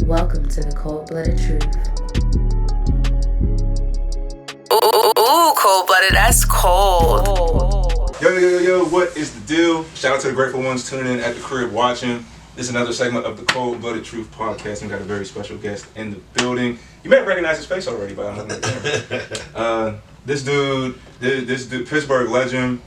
Welcome to the Cold-Blooded Truth. Ooh, cold-blooded, that's cold. Yo, what is the deal? Shout out to the grateful ones tuning in at the crib watching. This is another segment of the Cold-Blooded Truth podcast, and we got a very special guest in the building. You may have recognized his face already, but I don't know. This dude, Pittsburgh legend,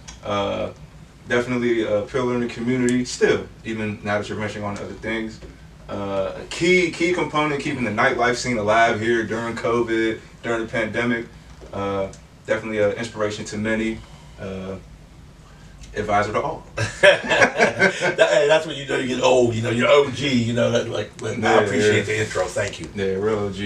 definitely a pillar in the community, still, even now that you're mentioning on other things. A key component keeping the nightlife scene alive here during COVID, during the pandemic. Definitely an inspiration to many. Advisor to all. Hey, that's when you know you get old. You know, you're OG. You know, I appreciate the intro. Thank you. Yeah, real OG.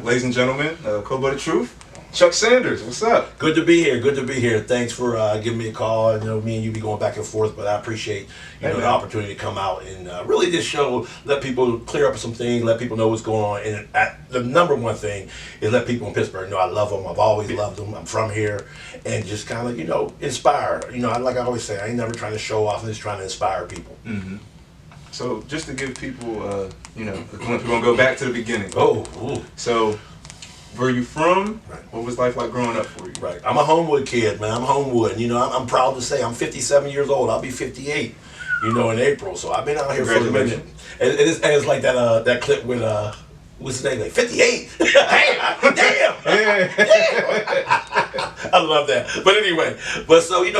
Ladies and gentlemen, Cold-Blooded Truth, Chuck Sanders. What's up? Good to be here. Good to be here. Thanks for giving me a call. I know me and you be going back and forth, but I appreciate the opportunity to come out and really just show, let people clear up some things, let people know what's going on. And the number one thing is let people in Pittsburgh know I love them. I've always loved them. I'm from here, and just kind of inspire. Like I always say, I ain't never trying to show off. I'm just trying to inspire people. Mm-hmm. So just to give people, we're gonna go back to the beginning. So. Where you from? Right. What was life like growing up for you? Right. I'm a Homewood kid, man. I'm Homewood. I'm proud to say I'm 57 years old. I'll be 58, in April. So I've been out here for a minute. And it's like that clip with what's his name? Like 58. Damn. I love that. But anyway,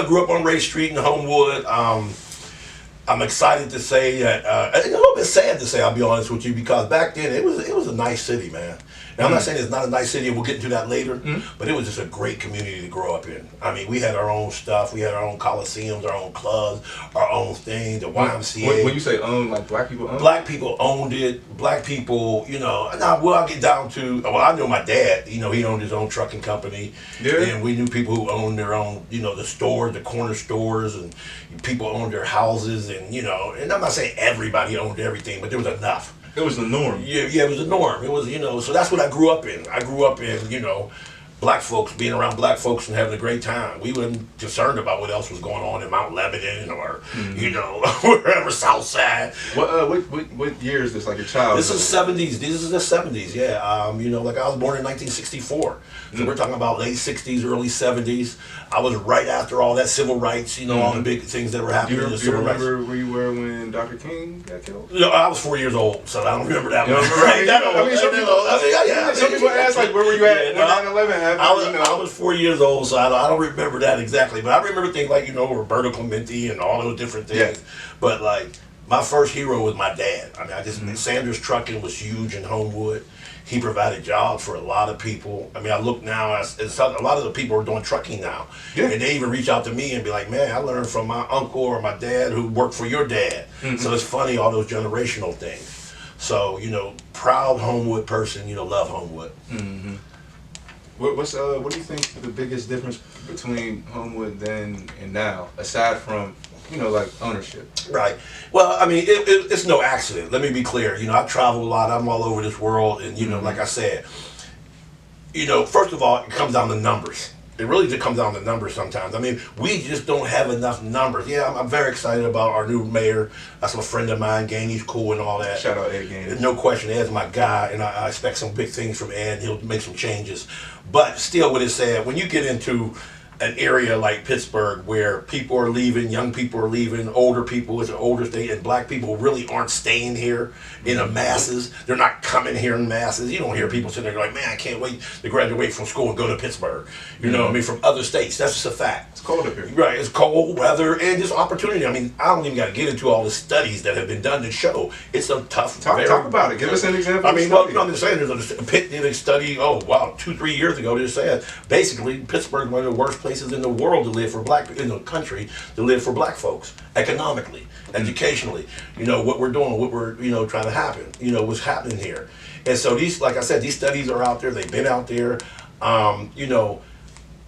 grew up on Ray Street in Homewood. I'm excited to say that, and a little bit sad to say, I'll be honest with you, because back then it was a nice city, man. Now, I'm not saying it's not a nice city, and we'll get into that later, but it was just a great community to grow up in. I mean, we had our own stuff. We had our own coliseums, our own clubs, our own things, the YMCA. When you say own, like black people owned it? Black people owned it. Black people, I'll get down to, I know my dad, he owned his own trucking company. Yeah. And we knew people who owned their own, the stores, the corner stores, and people owned their houses, and I'm not saying everybody owned everything, but there was enough. It was the norm. Yeah, it was the norm. It was, so that's what I grew up in. I grew up in, black folks, being around black folks and having a great time. We weren't concerned about what else was going on in Mount Lebanon or, wherever, Southside. What year is this, like your childhood? This is 70s. This is the 70s, yeah. I was born in 1964. So we're talking about late 60s, early 70s. I was right after all that civil rights, all the big things that were happening in the civil rights. Do you remember where you were when Dr. King got killed? No, I was 4 years old, so I don't remember that one. Some people ask, like, where were you at when 9/11 happened? I was 4 years old, so I don't remember that exactly. But I remember things like, Roberto Clemente and all those different things. Yeah. But, my first hero was my dad. I mean, Sanders Trucking was huge in Homewood. He provided jobs for a lot of people. I mean, I look now, a lot of the people are doing trucking now. Yeah. And they even reach out to me and be like, man, I learned from my uncle or my dad who worked for your dad. Mm-hmm. So it's funny, all those generational things. So, proud Homewood person, love Homewood. Mm-hmm. What do you think the biggest difference between Homewood then and now, aside from ownership? Right. Well, I mean, it's no accident. Let me be clear. I travel a lot. I'm all over this world, and like I said, first of all, it comes down to numbers. It really just comes down to numbers sometimes. I mean, we just don't have enough numbers. Yeah, I'm very excited about our new mayor. That's a friend of mine, Gainey. He's cool and all that. Shout out Ed Gainey. No question, Ed's my guy, and I expect some big things from Ed. He'll make some changes. But still, what it said, when you get into an area like Pittsburgh where people are leaving, young people are leaving, older people, it's an older state, and black people really aren't staying here in the masses. They're not coming here in masses. You don't hear people sitting there like, man, I can't wait to graduate from school and go to Pittsburgh. From other states. That's just a fact. It's cold up here. Right, it's cold weather and just opportunity. I mean, I don't even got to get into all the studies that have been done to show it's a tough. Talk about it. Give us an example. I mean, I'm just saying, there's a Pitt did a study, 2-3 years ago, they said basically Pittsburgh is one of the worst places in the world to live for in the country to live for black folks, economically, educationally. What we're doing, what we're trying to happen, what's happening here. And so these, like I said, these studies are out there. They've been out there.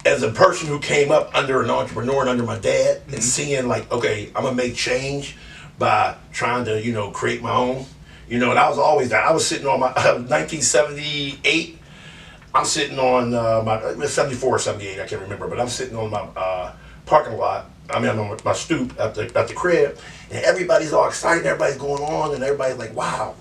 As a person who came up under an entrepreneur and under my dad, and seeing like, okay, I'm gonna make change by trying to create my own. And I was always that. I was sitting on my 1978. I'm sitting on my 74 or 78, I can't remember, but I'm sitting on my parking lot. I'm on my stoop at the crib, and everybody's all excited. Everybody's going on, and everybody's like, "Wow!"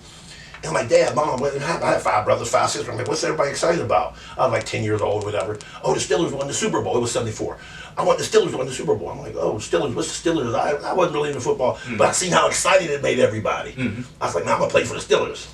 And I'm like, Dad, Mom, what happened? I had 5 brothers, 5 sisters. I'm like, what's everybody excited about? I was like 10 years old, whatever. Oh, the Steelers won the Super Bowl. It was 74. I want the Steelers to win the Super Bowl. I'm like, oh, Steelers, what's the Steelers? I wasn't really into football, but I seen how excited it made everybody. I was like, man, I'm going to play for the Steelers.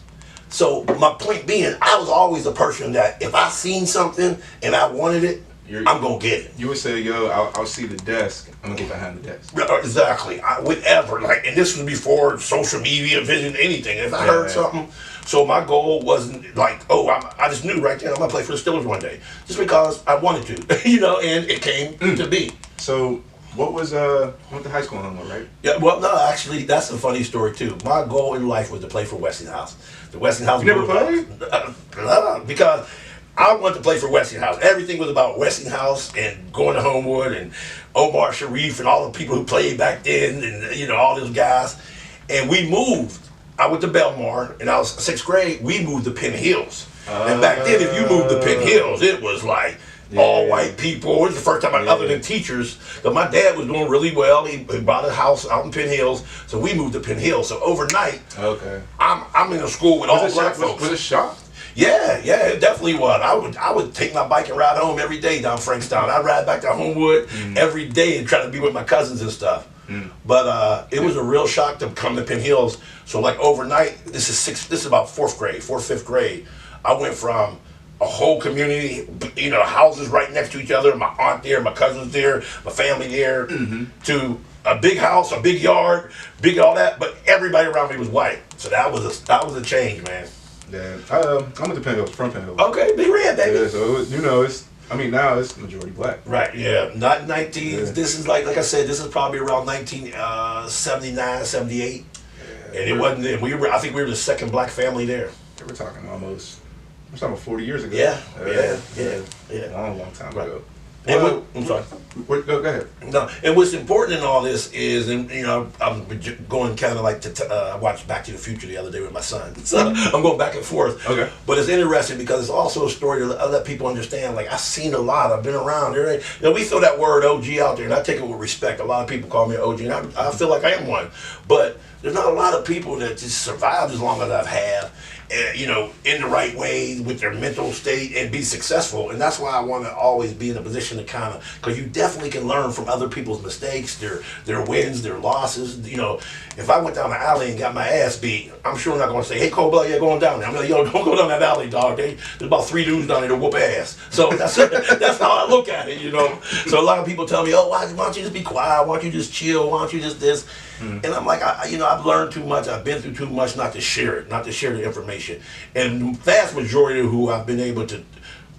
So my point being, I was always the person that if I seen something and I wanted it, I'm going to get it. You would say, yo, I'll see the desk. I'm going to get behind the desk. Exactly. Whatever. Like, and this was before social media, vision, anything. If I heard something, so my goal wasn't like, oh, I just knew right then I'm going to play for the Steelers one day. Just because I wanted to, you know, and it came to be. So what was, went to high school in Homewood, right? Yeah, well, no, actually, that's a funny story, too. My goal in life was to play for Westinghouse. The Westinghouse. You never played? Because I wanted to play for Westinghouse. Everything was about Westinghouse and going to Homewood and Omar Sharif and all the people who played back then and, you know, all those guys. And we moved. I went to Belmar, and I was 6th grade. We moved to Penn Hills. And back then, if you moved to Penn Hills, it was like all white people. It was the first time, other than teachers. But my dad was doing really well. He bought a house out in Penn Hills, so we moved to Penn Hills. So overnight, I'm in a school with all black folks. Was it shocked? Yeah, it definitely was. I would take my bike and ride home every day down Frankstown. I'd ride back to Homewood every day and try to be with my cousins and stuff. But it was a real shock to come to Penn Hills. So like overnight, this is about 4th grade, 5th grade. I went from a whole community, you know, houses right next to each other, my aunt there, my cousins there, my family there, to a big house, a big yard, big all that, but everybody around me was white. So that was a change, man. Yeah, I'm at the Penn Hills, from Penn Hills. Okay, Big Red, baby. Yeah, so you know, now it's majority black. Right, yeah. Not 19, this is like I said, this is probably around 1979, 78. Yeah, and it wasn't then. I think we were the 2nd black family there. We're talking almost, we're talking 40 years ago. Yeah. Long time ago. And I'm sorry. Go ahead. No, and what's important in all this is, and you know, I'm going kind of like I watched Back to the Future the other day with my son, so I'm going back and forth. Okay. But it's interesting because it's also a story to let people understand. Like I've seen a lot. I've been around. You know, we throw that word OG out there, and I take it with respect. A lot of people call me OG, and I feel like I am one. But there's not a lot of people that just survived as long as I've had. You know, in the right way with their mental state and be successful. And that's why I want to always be in a position to kind of, because you definitely can learn from other people's mistakes, their wins, their losses. You know, if I went down the alley and got my ass beat, I'm sure not going to say, hey, Coleblooded, you're going down there. I'm like, yo, don't go down that alley, dog. There's about 3 dudes down there to whoop ass. So that's how I look at it, you know. So a lot of people tell me, oh, why don't you just be quiet? Why don't you just chill? Why don't you just this? And I'm like, I've learned too much. I've been through too much not to share it, not to share the information. And the vast majority of who I've been able to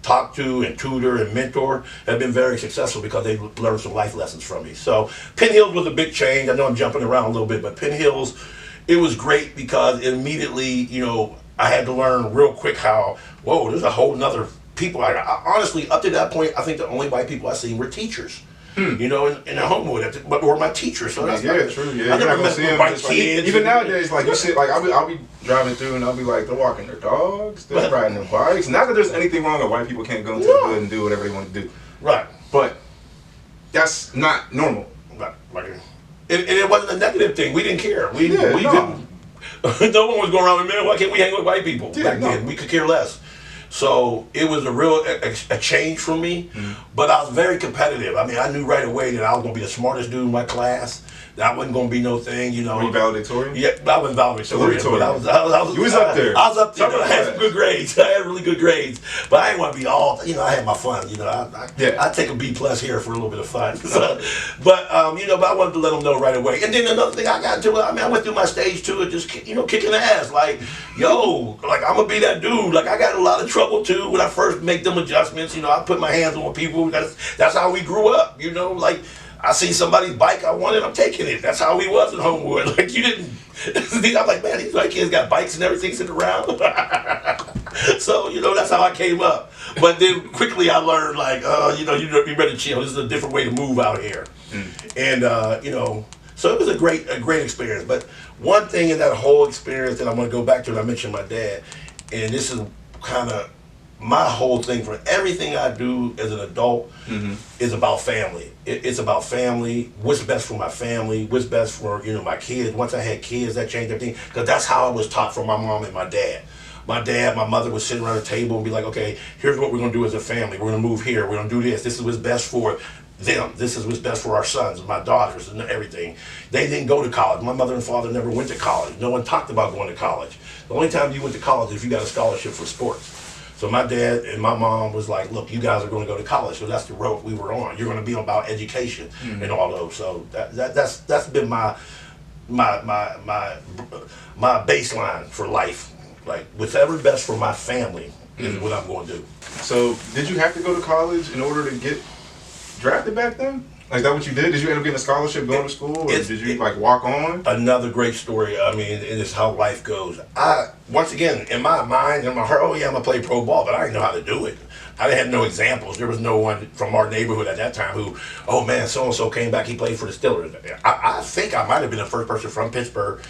talk to and tutor and mentor have been very successful because they've learned some life lessons from me. So Penn Hills was a big change. I know I'm jumping around a little bit, but Penn Hills, it was great because immediately, you know, I had to learn real quick how, whoa, there's a whole nother people. I honestly, up to that point, I think the only white people I seen were teachers. You know, in a Homewood, but were my teachers. So that's true. Yeah, I never met white kids. Even nowadays, like you see, like I'll be driving through and I'll be like, they're walking their dogs, they're riding their bikes. Not that there's anything wrong with white people can't go into the hood and do whatever they want to do. Right. But that's not normal. Right. And it wasn't a negative thing. We didn't care. We didn't. No one was going around with, man, why can't we hang with white people? Back then, we could care less. So it was a real a change for me, but I was very competitive. I mean, I knew right away that I was going to be the smartest dude in my class. That I wasn't going to be no thing, you know. Were you valedictorian? Yeah, I wasn't valedictorian. But you was up there. I was up there. I had some good grades. I had really good grades. But I didn't want to be all, you know, I had my fun. You know, I take a B+ here for a little bit of fun. So, but I wanted to let them know right away. And then another thing I got into, I went through my stage too, just, you know, kicking ass. Like, yo, like, I'm going to be that dude. Like, I got in a lot of trouble too when I first make them adjustments. You know, I put my hands on people. That's how we grew up, you know, like, I see somebody's bike I wanted, I'm taking it. That's how we was in Homewood. Like, you didn't. I'm like, man, these white kids got bikes and everything sitting around. So, you know, that's how I came up. But then quickly I learned, like, you know, you better chill. This is a different way to move out here. And, you know, so it was a great experience. But one thing in that whole experience that I'm going to go back to, and I mentioned my dad, and this is kind of my whole thing for everything I do as an adult is about family. It's about family. What's best for my family? What's best for my kids? Once I had kids, that changed everything because that's how I was taught from my mom and my dad. My mother would sit around a table and be like, okay, here's what we're going to do as a family. We're going to move here. We're going to do this. This is what's best for them. This is what's best for our sons, my daughters, and everything. They didn't go to college. My mother and father never went to college. No one talked about going to college. The only time you went to college is if you got a scholarship for sports. So my dad and my mom was like, look, you guys are going to go to college. So that's the road we were on. You're going to be about education and all those. So that's been my baseline for life. Like, whatever's best for my family is what I'm going to do. So, did you have to go to college in order to get drafted back then? Like, that what you did? Did you end up getting a scholarship going to school? Or did you, walk on? Another great story. I mean, it is how life goes. Once again, in my mind, in my heart, oh yeah, I'm going to play pro ball, but I didn't know how to do it. I had no examples. There was no one from our neighborhood at that time who, oh man, so-and-so came back, he played for the Steelers. I think I might have been the first person from Pittsburgh,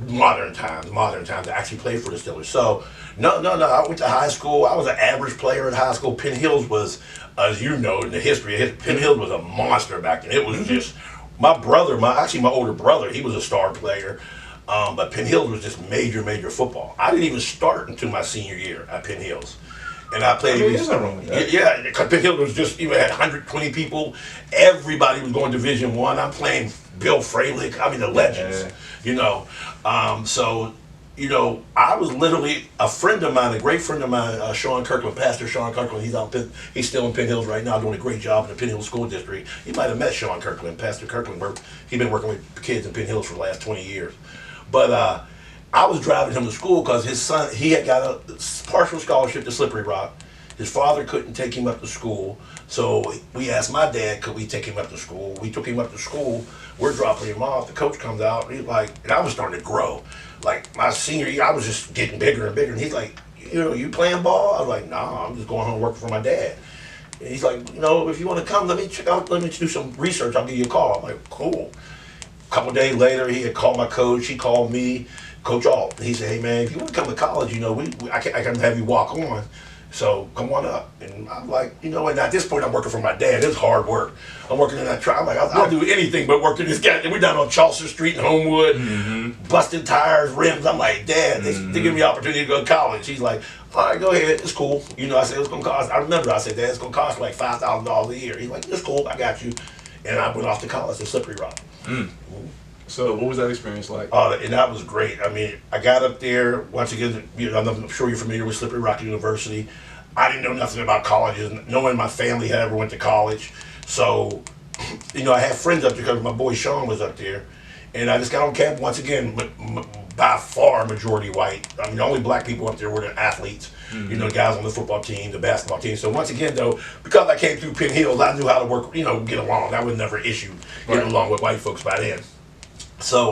modern times, to actually play for the Steelers. So, no. I went to high school. I was an average player in high school. Penn Hills was, as you know, in the history, Penn Hills was a monster back then. It was just, my older brother, he was a star player. But Penn Hills was just major football. I didn't even start until my senior year at Penn Hills. And I played. There's nothing wrong with that. Yeah, Penn Hills was just, you had 120 people. Everybody was going Division I. I'm playing Bill Fralick. I mean, the legends, So, I was literally a friend of mine, a great friend of mine, Sean Kirkland, Pastor Sean Kirkland. He's still in Penn Hills right now, doing a great job in the Penn Hills School District. You might have met Sean Kirkland, Pastor Kirkland. He's been working with kids in Penn Hills for the last 20 years. But I was driving him to school because his son, he had got a partial scholarship to Slippery Rock. His father couldn't take him up to school, so we asked my dad, could we take him up to school? We took him up to school. We're dropping him off. The coach comes out, and he's like, and I was starting to grow. Like, my senior year, I was just getting bigger and bigger, and he's like, you playing ball? I was like, nah, I'm just going home working for my dad. And he's like, if you want to come, let me do some research. I'll give you a call. I'm like, cool. A couple days later, he had called my coach. He called me, Coach Alt. He said, hey, man, if you want to come to college, I can have you walk on. So come on up. And I'm like, and at this point I'm working for my dad. It's hard work. I'm working in that truck. I'm like, I'll do anything but work in this guy. We're down on Charleston Street in Homewood, busting tires, rims. I'm like, Dad, they give me the opportunity to go to college. He's like, all right, go ahead. It's cool. I said, it's going to cost, I remember I said, Dad, it's going to cost like $5,000 a year. He's like, it's cool. I got you. And I went off to college at Slippery Rock. So what was that experience like? And that was great. I mean, I got up there, once again, I'm sure you're familiar with Slippery Rock University. I didn't know nothing about colleges. No one in my family had ever went to college. So, I had friends up there because my boy Sean was up there. And I just got on campus, once again, by far majority white. I mean, the only black people up there were the athletes, the guys on the football team, the basketball team. So once again, though, because I came through Penn Hills, I knew how to work, get along. That was never an issue, getting along with white folks by then. So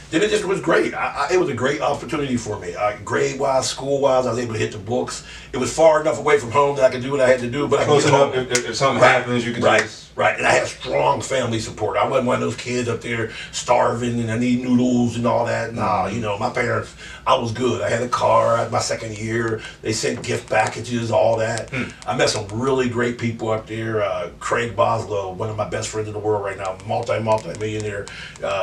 then it just was great. It was a great opportunity for me. Grade-wise, school-wise, I was able to hit the books. It was far enough away from home that I could do what I had to do. But I could get home. If something happens, you can just... Right, and I had strong family support. I wasn't one of those kids up there starving and I need noodles and all that. Nah, my parents, I was good. I had a car at my second year. They sent gift packages, all that. I met some really great people up there. Craig Boslow, one of my best friends in the world right now, multi-millionaire,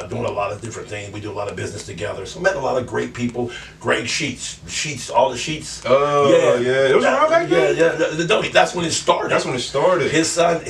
doing a lot of different things. We do a lot of business together. So I met a lot of great people. Greg Sheets, all the Sheets. Oh, yeah. It was around back then? Yeah. That's when it started. That's when it started. His son,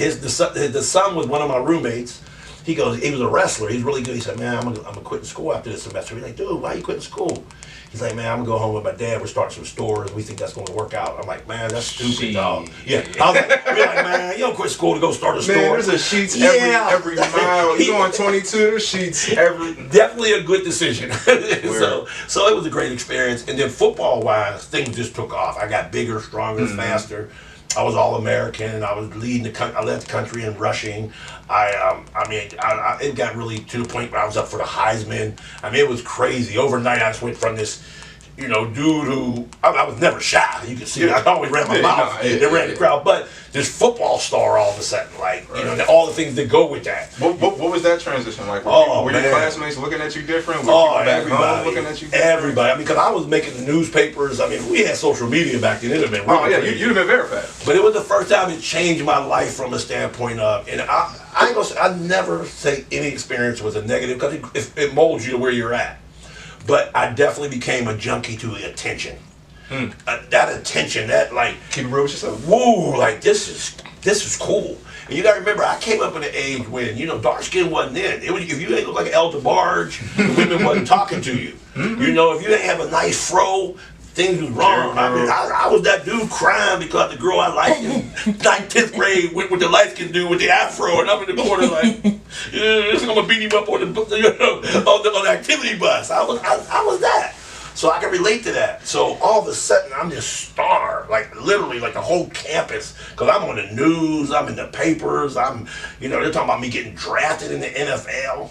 the son was one of my roommates. He was a wrestler. He's really good. He said, man, I'm gonna quit school after this semester. We're like, dude, why are you quitting school? He's like, man, I'm gonna go home with my dad. We're starting some stores. We think that's gonna work out. I'm like, man, that's stupid, dog. Yeah. I was like, man, you don't quit school to go start a store. Man, there's a Sheets every mile. You go on 22, there's Sheets every... Definitely a good decision. So it was a great experience. And then football-wise, things just took off. I got bigger, stronger, faster. I was All-American. I was I led the country in rushing. It got really to the point where I was up for the Heisman. I mean, it was crazy. Overnight, I just went from this dude who I was never shy. You can see I always ran my mouth and ran the crowd. But this football star all of a sudden, like all the things that go with that. What was that transition like? Were your classmates looking at you different? Were people back home looking at you different? Everybody. I mean, because I was making the newspapers. I mean, we had social media back then. It would have been really you'd have been verified. But it was the first time it changed my life from a standpoint of, and I ain't gonna say, I never say any experience was a negative because it molds you to where you're at. But I definitely became a junkie to the attention. That attention, that like keep it real with yourself. Woo, like this is cool. And you gotta remember, I came up in an age when dark skin wasn't in. It was, if you didn't look like an El DeBarge, the women wasn't talking to you. If you didn't have a nice fro, things was wrong. I mean, I was that dude crying because the girl I liked in 9th, 10th grade went with the light skin dude with the afro, and I'm in the corner like, I'm gonna beat him up on the activity bus. I was that. So I can relate to that. So all of a sudden, I'm this star, like literally, like the whole campus, because I'm on the news, I'm in the papers, they're talking about me getting drafted in the NFL.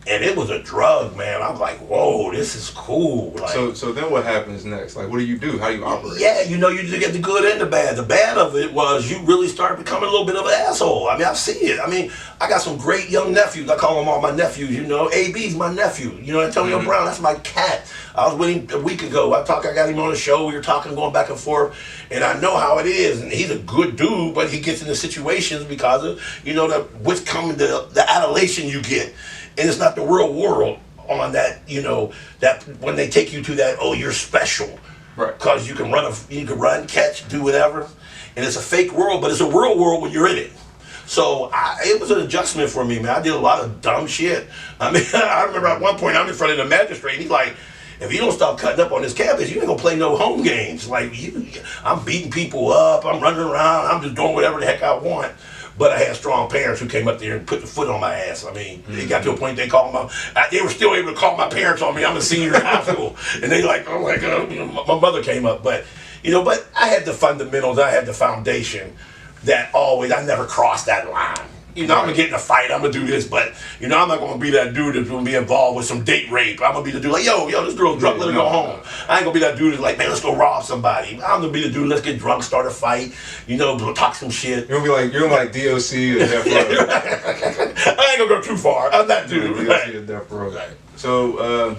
And it was a drug, man. I'm like, whoa, this is cool. Like, so then what happens next? Like, what do you do? How do you operate? Yeah, you get the good and the bad. The bad of it was you really start becoming a little bit of an asshole. I mean, I see it. I mean, I got some great young nephews. I call them all my nephews, AB's my nephew. Antonio Brown, that's my cat. I was with him a week ago. I got him on the show. We were talking, going back and forth. And I know how it is. And he's a good dude, but he gets into situations because of, what's coming, the adulation you get. And it's not the real world on that, that when they take you to that, oh, you're special. Right. Because you can run, catch, do whatever. And it's a fake world, but it's a real world when you're in it. So it was an adjustment for me, man. I did a lot of dumb shit. I mean, I remember at one point I'm in front of the magistrate, and he's like, if you don't stop cutting up on this campus, you ain't gonna play no home games. Like, I'm beating people up, I'm running around, I'm just doing whatever the heck I want. But I had strong parents who came up there and put the foot on my ass. I mean, it got to a point they were still able to call my parents on me. I'm a senior in high school. And they like, oh my God, my mother came up. But, but I had the fundamentals, I had the foundation that I never crossed that line. I'm gonna get in a fight, I'm gonna do this, but I'm not gonna be that dude that's gonna be involved with some date rape. I'm gonna be the dude like, yo, this girl's drunk, let her go home. I ain't gonna be that dude that's like, man, let's go rob somebody. I'm gonna be the dude, let's get drunk, start a fight, talk some shit. You're gonna be like DOC or Death Row. I ain't gonna go too far. I'm that dude. DOC or Death Row. Right. So,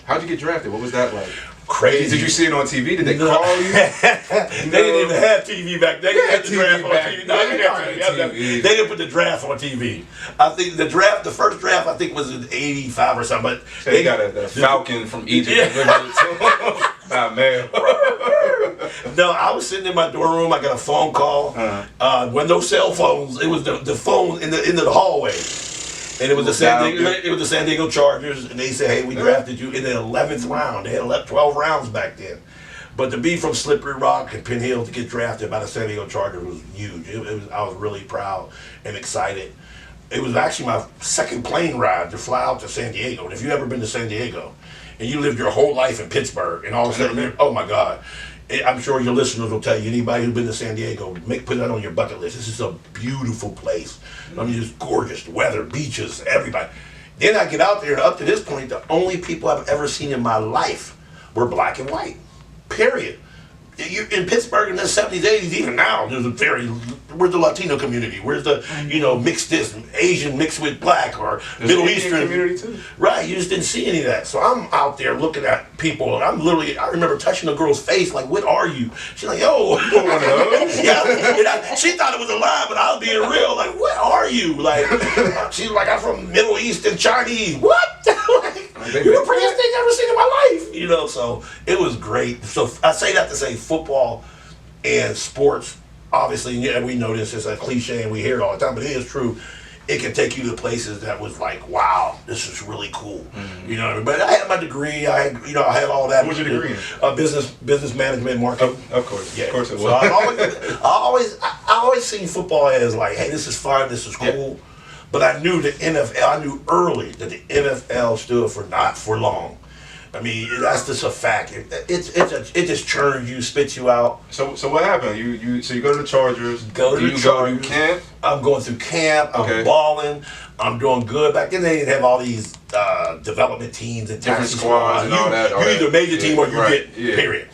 how'd you get drafted? What was that like? Crazy. Did you see it on TV? Did they call you? They didn't even have TV back then. They had the draft on TV. No, they didn't put the draft on TV. I think the first draft, I think was in '85 or something. But they got a Falcon from Egypt. Nah, man. No, I was sitting in my dorm room. I got a phone call. With no cell phones, it was the phone in the hallway. And it was the San Diego Chargers, and they said, hey, we drafted you in the 11th round. They had 12 rounds back then. But to be from Slippery Rock and Penn Hill to get drafted by the San Diego Chargers was huge. I was really proud and excited. It was actually my second plane ride to fly out to San Diego. And if you've ever been to San Diego and you lived your whole life in Pittsburgh, and all of a sudden, oh my God. I'm sure your listeners will tell you, anybody who's been to San Diego, put that on your bucket list. This is a beautiful place. I mean, just gorgeous weather, beaches, everybody. Then I get out there, and up to this point, the only people I've ever seen in my life were black and white, period. You're in Pittsburgh in the 70s, 80s, even now, where's the Latino community? Where's the, mixed this, Asian mixed with black, or Middle Eastern community too. Right, you just didn't see any of that. So I'm out there looking at people, and I remember touching a girl's face, like, what are you? She's like, yo. Yeah, she thought it was a lie, but I was being real, like, what are you? Like, she's like, I'm from Middle East and Chinese. What? You're the prettiest thing I've ever seen in my life. So it was great. So I say that to say football and sports, obviously, we know this is a cliche and we hear it all the time, but it is true. It can take you to places that was like, wow, this is really cool. Mm-hmm. But I had my degree. I had all that. What's your degree in? Business management, marketing. Of course. Yeah. Of course it was. So I always seen football as like, hey, this is fun, this is cool. Yeah. But I knew I knew early that the NFL stood for not for long. I mean, that's just a fact. It just churns you, spits you out. So what happened? You go to the Chargers. Go to the Chargers. Camp. I'm going through camp. I'm balling. I'm doing good. Back then they didn't have all these development teams and Different taxi squads and all that. You either made the team or you Right, didn't, period.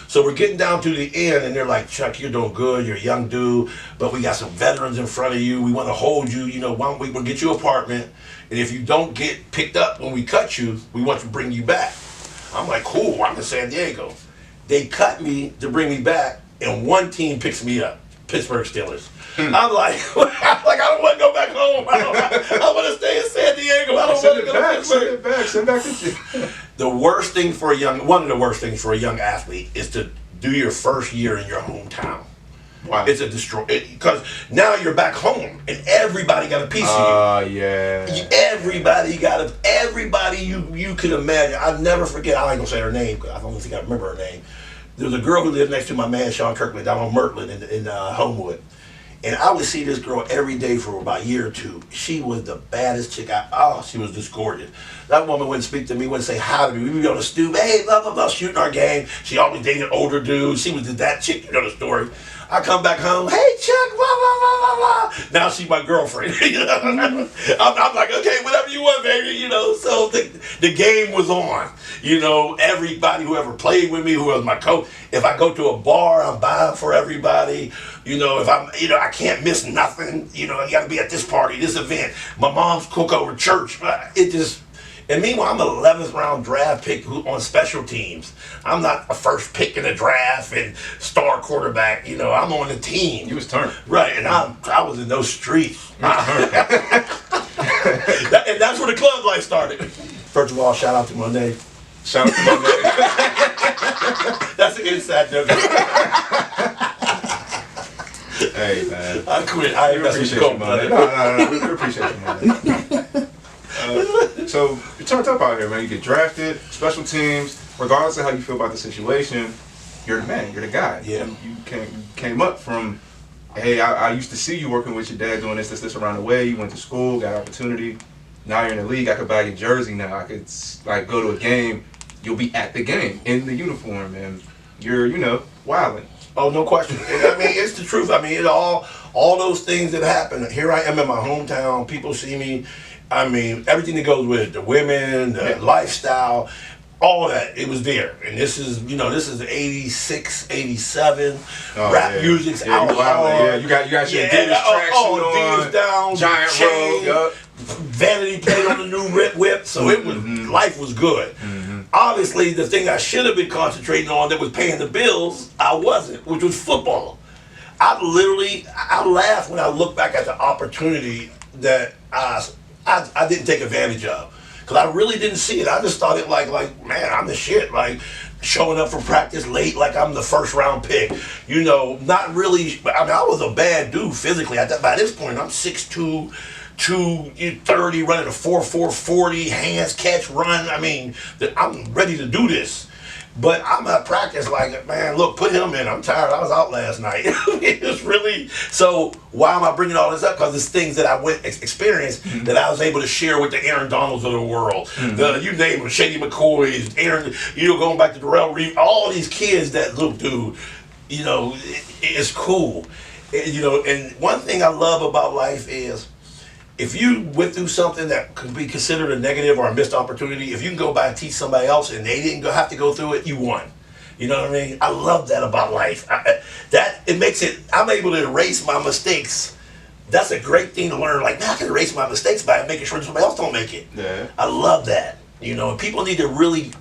So we're getting down to the end, and they're like, Chuck, you're doing good. You're a young dude, but we got some veterans in front of you. We want to hold you. You know, we'll get you an apartment, and if you don't get picked up when we cut you, we want to bring you back. I'm like, cool, I'm in San Diego. They cut me to bring me back, and one team picks me up, Pittsburgh Steelers. I'm like, I don't want to go back home. I want to stay in San Diego. I don't want to go to Pittsburgh. Send back the The worst thing for one of the worst things for a young athlete is to do your first year in your hometown. Wow. It's a destroy, because now you're back home and everybody got a piece of you. Yeah. Everybody you could imagine. I'll never forget, I ain't gonna say her name, because I don't think I remember her name. There was a girl who lived next to my man, Sean Kirkland, down on Mertland in Homewood. And I would see this girl every day for about a year or two. She was the baddest chick. She was just gorgeous. That woman wouldn't speak to me, wouldn't say hi to me. We'd be on the stoop, hey, blah, blah, blah, shooting our game. She always dated older dudes. She was that chick, you know the story. I come back home, hey, Chuck, blah, blah, blah, blah, blah. Now she's my girlfriend. You know? I'm like, okay, whatever you want, baby. You know, so the game was on. You know, everybody who ever played with me, who was my coach, if I go to a bar, I'm buying for everybody. You know, if I can't miss nothing. You know, you got to be at this party, this event. My mom's cook over church. And meanwhile, I'm an 11th round draft pick on special teams. I'm not a first pick in the draft and star quarterback. You know, I'm on the team. You was turned. Right, and I was in those streets. And that's where the club life started. First of all, shout out to Monet. Shout out to Monet. That's an inside joke. Hey, man. I quit. I appreciate you, Monet. No. We appreciate you, Monet. So you're turned up out here, man. You get drafted, special teams. Regardless of how you feel about the situation, you're the man. You're the guy. Yeah. You came up from, hey, I used to see you working with your dad doing this around the way. You went to school, got opportunity. Now you're in the league. I could buy your jersey now. I could go to a game. You'll be at the game in the uniform, and you're wilding. Oh, no question. I mean, it's the truth. I mean, all those things that happen. Here I am in my hometown. People see me. I mean, everything that goes with it, the women, the lifestyle, all that, it was there. And this is 86, 87. Rap music's out hard. You got your Adidas tracksuit on. Adidas down, giant chain, robe. Vanity plate on the new whip. So it was life was good. Obviously, the thing I should have been concentrating on that was paying the bills, I wasn't, which was football. I laugh when I look back at the opportunity that I didn't take advantage of, because I really didn't see it. I just thought it like man, I'm the shit. Like showing up for practice late, like I'm the first round pick. You know, not really. I mean, I was a bad dude physically. By this point, I'm 6'2", 230, running a 4.4 40, hands catch run. I mean, I'm ready to do this. But I'm at practice like, man, look, put him in. I'm tired. I was out last night. It was really, so why am I bringing all this up? Because it's things that I experienced that I was able to share with the Aaron Donalds of the world. You name them, Shady McCoys, Aaron, going back to Darrell Reed, all these kids that, look, dude, it's cool. And one thing I love about life is, if you went through something that could be considered a negative or a missed opportunity, if you can go by and teach somebody else and they didn't have to go through it, you won. You know what I mean? I love that about life. I'm able to erase my mistakes. That's a great thing to learn. Like, man, I can erase my mistakes by making sure somebody else don't make it. Yeah. I love that. And people need to really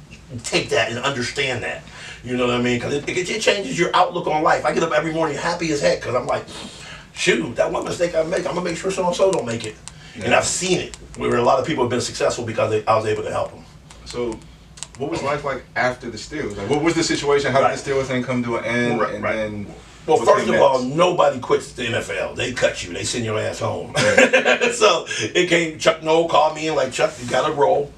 take that and understand that. You know what I mean? Because it changes your outlook on life. I get up every morning happy as heck because I'm like, shoot, that one mistake I make, I'm going to make sure so-and-so don't make it. Yeah. And I've seen it, where a lot of people have been successful because I was able to help them. So, what was life like after the Steelers? Like, what was the situation? How did the Steelers thing come to an end? Then, well, first of all, nobody quits the NFL. They cut you. They send your ass home. So, it came, Chuck Noll called me and like, Chuck, you got to roll.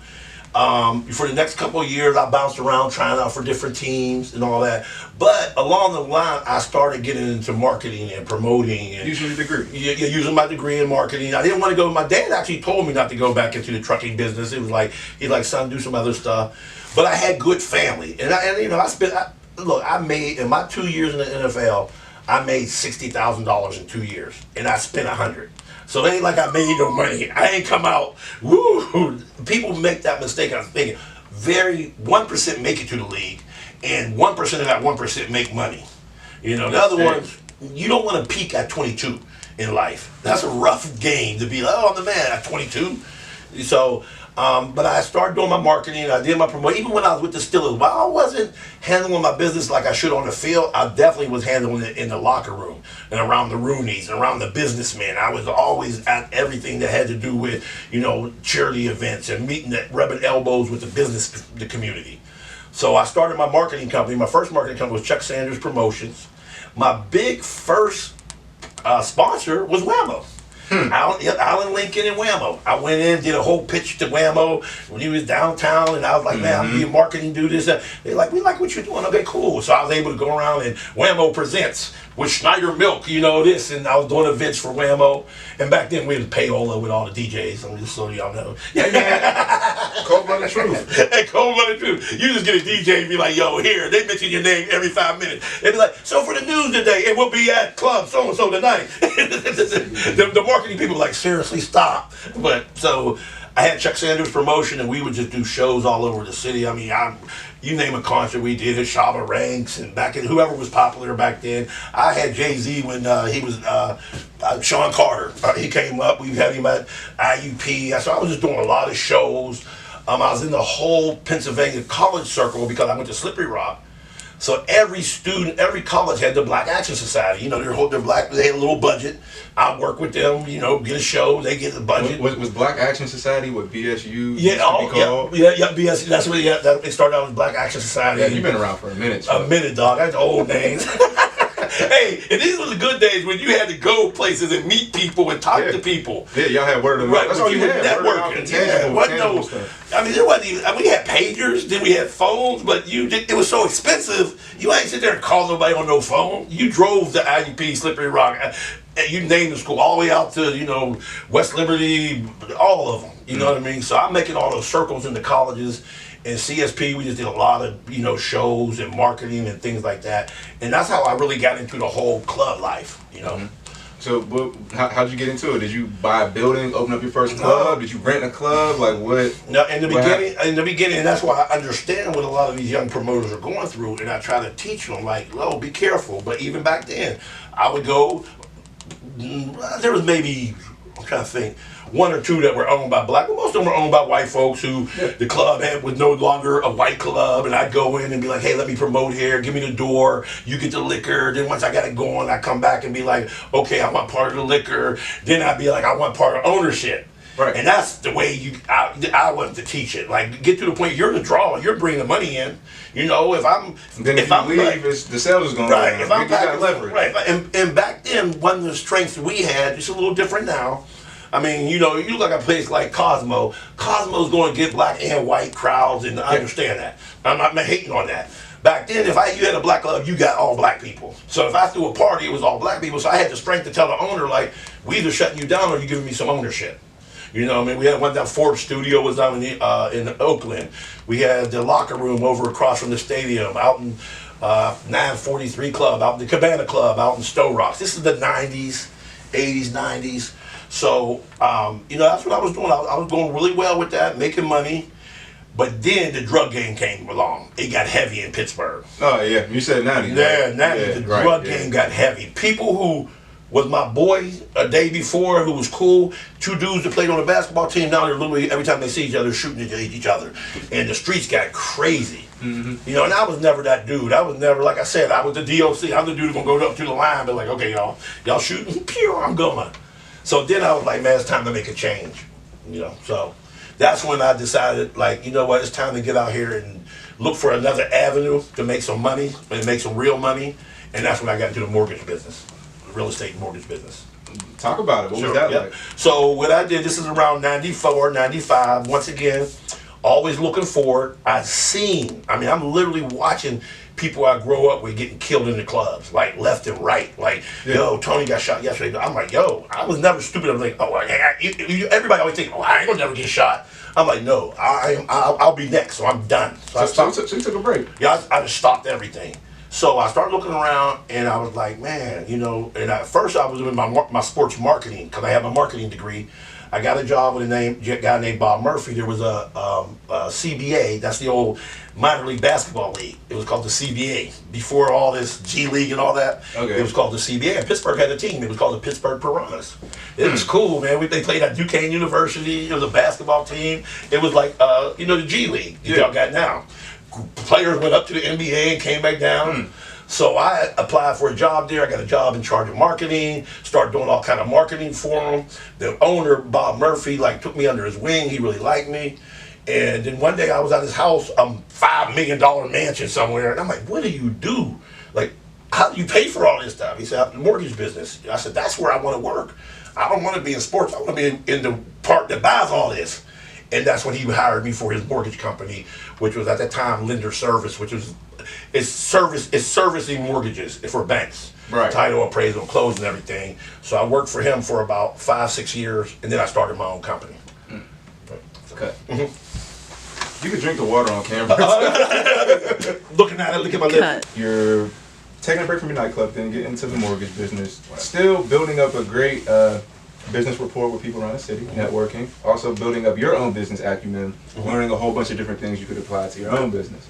For the next couple of years, I bounced around trying out for different teams and all that. But along the line, I started getting into marketing and promoting. And using your degree. Yeah, using my degree in marketing. I didn't want to go. My dad actually told me not to go back into the trucking business. It was like, he's like, son, do some other stuff. But I had good family. I made, in my 2 years in the NFL, I made $60,000 in 2 years. And I spent $100,000. So it ain't like I made no money. I ain't come out. Woo! People make that mistake. I was thinking, 1% make it to the league, and 1% of that 1% make money. You know, the other ones, you don't want to peak at 22 in life. That's a rough game to be like, oh, I'm the man at 22. So, but I started doing my marketing. I did my promotion. Even when I was with the Steelers, while I wasn't handling my business like I should on the field, I definitely was handling it in the locker room and around the Roonies and around the businessmen. I was always at everything that had to do with, you know, charity events and meeting, rubbing elbows with the community. So I started my marketing company. My first marketing company was Chuck Sanders Promotions. My big first sponsor was Whammo. Alan Lincoln and Whammo. I went in, did a whole pitch to Whammo when he was downtown, and I was like, man, I'm being marketing, do this. They're like, we like what you're doing. Okay, cool. So I was able to go around and Whammo presents with Schneider Milk, you know, this, and I was doing events for Whammo. And back then we was payola with all the DJs. I'm just so y'all know. Hey man, Cold-Blooded Truth. Hey, Cold-Blooded Truth. You just get a DJ and be like, yo, here. They mention your name every 5 minutes. They be like, so for the news today, it will be at Club so-and-so tonight. The marketing people like, seriously, stop. But so I had Chuck Sanders Promotion, and we would just do shows all over the city. I mean, you name a concert, we did it. Shabba Ranks, and back in whoever was popular back then. I had Jay-Z when he was Sean Carter. He came up. We had him at IUP. So I was just doing a lot of shows. I was in the whole Pennsylvania college circle because I went to Slippery Rock. So every student, every college had the Black Action Society. You know, they're black. They had a little budget. I work with them. You know, get a show. They get the budget. Was Black Action Society what BSU? Yeah, BSU. That's what. Yeah, it started out as Black Action Society. Yeah, you've been around for a minute. So. A minute, dog. That's old names. Hey, and these were the good days when you had to go places and meet people and talk to people. Yeah, y'all had word of mouth. Right, That's all you had. Networking. I mean, there wasn't. We had pagers, then we had phones, but it was so expensive. You ain't sit there and call nobody on no phone. You drove to IUP, Slippery Rock, and you named the school all the way out to, you know, West Liberty, all of them. You know what I mean? So I'm making all those circles in the colleges. And CSP, we just did a lot of, you know, shows and marketing and things like that. And that's how I really got into the whole club life, you know. Mm-hmm. So how'd you get into it? Did you buy a building, open up your first club? Did you rent a club? Like what? No, in the beginning, and that's why I understand what a lot of these young promoters are going through, and I try to teach them, like, oh, be careful. But even back then, I would go, there was maybe, I'm trying to think, one or two that were owned by black, but most of them were owned by white folks who the club was no longer a white club, and I'd go in and be like, hey, let me promote here, give me the door, you get the liquor. Then once I got it going, I'd come back and be like, okay, I want part of the liquor. Then I'd be like, I want part of ownership. Right. And that's the way I wanted to teach it. Like, get to the point, you're the draw, you're bringing the money in. You know, if you leave, like, the sales is going to right, if I'm back leverage. Right. And back then, one of the strengths we had, it's a little different now. I mean, you know, you look at a place like Cosmo. Cosmo's going to get black and white crowds, and I understand that. I'm not hating on that. Back then, if you had a black club, you got all black people. So if I threw a party, it was all black people. So I had the strength to tell the owner, like, we either shutting you down or you giving me some ownership. You know, I mean, we had one down. Forbes Studio was down in Oakland. We had the locker room over across from the stadium, out in 943 Club, out in the Cabana Club, out in Stowe Rocks. This is the 90s, 80s, 90s. So, you know, that's what I was doing. I was doing really well with that, making money. But then the drug game came along. It got heavy in Pittsburgh. Oh, yeah. You said 90s. Yeah, 90s. The drug game got heavy. People who was my boy a day before, who was cool, two dudes that played on the basketball team, now they're literally, every time they see each other, shooting at each other. And the streets got crazy. Mm-hmm. You know, and I was never that dude. I was never, like I said, I was the DOC. I'm the dude who's going to go up to the line and be like, okay, y'all shooting? Pew, I'm going. So then I was like, man, it's time to make a change. You know, so that's when I decided, like, you know what, it's time to get out here and look for another avenue to make some money and make some real money. And that's when I got into the mortgage business, real estate mortgage business. Talk about it. What was that like? So what I did, this is around 94, 95. Once again, always looking forward. I'm literally watching people I grow up with getting killed in the clubs, like left and right. Like, yo, Tony got shot yesterday. I'm like, yo, I was never stupid. I was like, oh, everybody always think, oh, I ain't gonna never get shot. I'm like, no, I'll be next, so I'm done. So you took a break. Yeah, I just stopped everything. So I started looking around, and I was like, man, you know. And at first, I was doing my sports marketing because I have a marketing degree. I got a job with a guy named Bob Murphy. There was a CBA. That's the old minor league basketball league. It was called the CBA before all this G League and all that. Okay. It was called the CBA. And Pittsburgh had a team. It was called the Pittsburgh Piranhas. It was cool, man. They played at Duquesne University. It was a basketball team. It was like the G League that y'all got now. Players went up to the NBA and came back down. So I applied for a job there. I got a job in charge of marketing, started doing all kind of marketing for him. The owner, Bob Murphy, took me under his wing. He really liked me. And then one day I was at his house, $5 million mansion somewhere. And I'm like, what do you do? Like, how do you pay for all this stuff? He said, I'm in the mortgage business. I said, that's where I want to work. I don't want to be in sports. I want to be in the part that buys all this. And that's when he hired me for his mortgage company, which was at that time Lender Service, which was it's servicing mortgages for banks, right? Title, appraisal, closing, everything. So I worked for him for about 5-6 years, and then I started my own company. Okay. You can drink the water on camera. Looking at it, look at my lips. You're taking a break from your nightclub thing, getting into the mortgage business, still building up a great business rapport with people around the city, networking, also building up your own business acumen, learning a whole bunch of different things you could apply to your own business.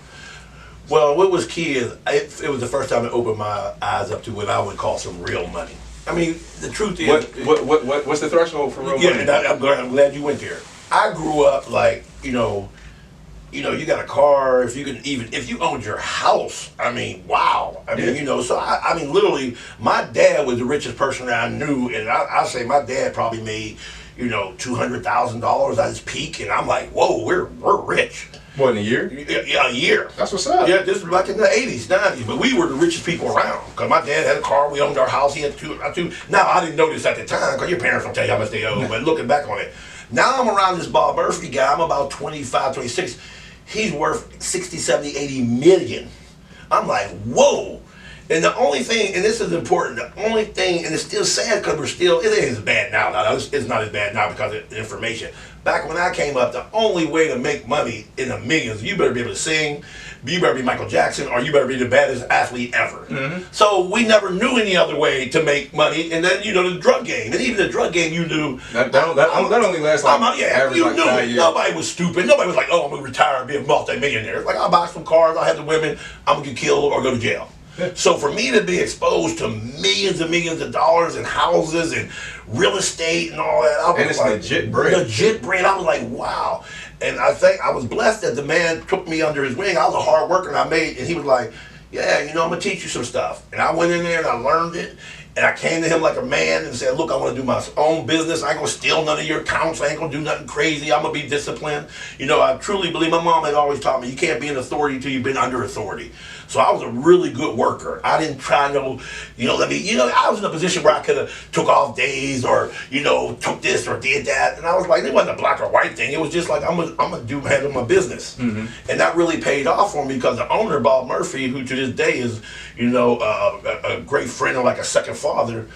Well, what was key is it was the first time it opened my eyes up to what I would call some real money. I mean, the truth is, what's the threshold for real money? Yeah, and I'm glad you went there. I grew up you got a car. If you owned your house, I mean, wow. I mean, so I mean, literally, my dad was the richest person that I knew, and I say my dad probably made, $200,000 at his peak, and I'm like, whoa, we're rich. What, in a year? Yeah, a year. That's what's up. Yeah, this was back in the 80s, 90s, but we were the richest people around. Because my dad had a car, we owned our house, he had two. Now, I didn't know this at the time, because your parents don't tell you how much they owe, but looking back on it. Now I'm around this Bob Murphy guy, I'm about 25, 26. He's worth 60, 70, 80 million. I'm like, whoa. And the only thing, and this is important, the only thing, and it's still sad because it ain't as bad now. It's not as bad now because of the information. Back when I came up, the only way to make money in the millions, you better be able to sing, you better be Michael Jackson, or you better be the baddest athlete ever. Mm-hmm. So we never knew any other way to make money. And then, the drug game. And even the drug game, you knew. That only lasts average 5 years. Nobody was stupid. Nobody was like, oh, I'm going to retire and be a multi-millionaire. Like, I'll buy some cars, I'll have the women, I'm going to get killed or go to jail. So for me to be exposed to millions and millions of dollars and houses and real estate and all that, I was legit bread. Legit bread. I was like, wow. And I think I was blessed that the man took me under his wing. I was a hard worker, and he was like, yeah, I'm going to teach you some stuff. And I went in there and I learned it. And I came to him like a man and said, look, I want to do my own business. I ain't going to steal none of your accounts. I ain't going to do nothing crazy. I'm going to be disciplined. I truly believe, my mom had always taught me, you can't be an authority until you've been under authority. So I was a really good worker. I didn't try I was in a position where I could have took off days or, took this or did that. And I was like, it wasn't a black or white thing. It was just like, I'm going to handle my business. Mm-hmm. And that really paid off for me because the owner, Bob Murphy, who to this day is, a great friend and like a second father,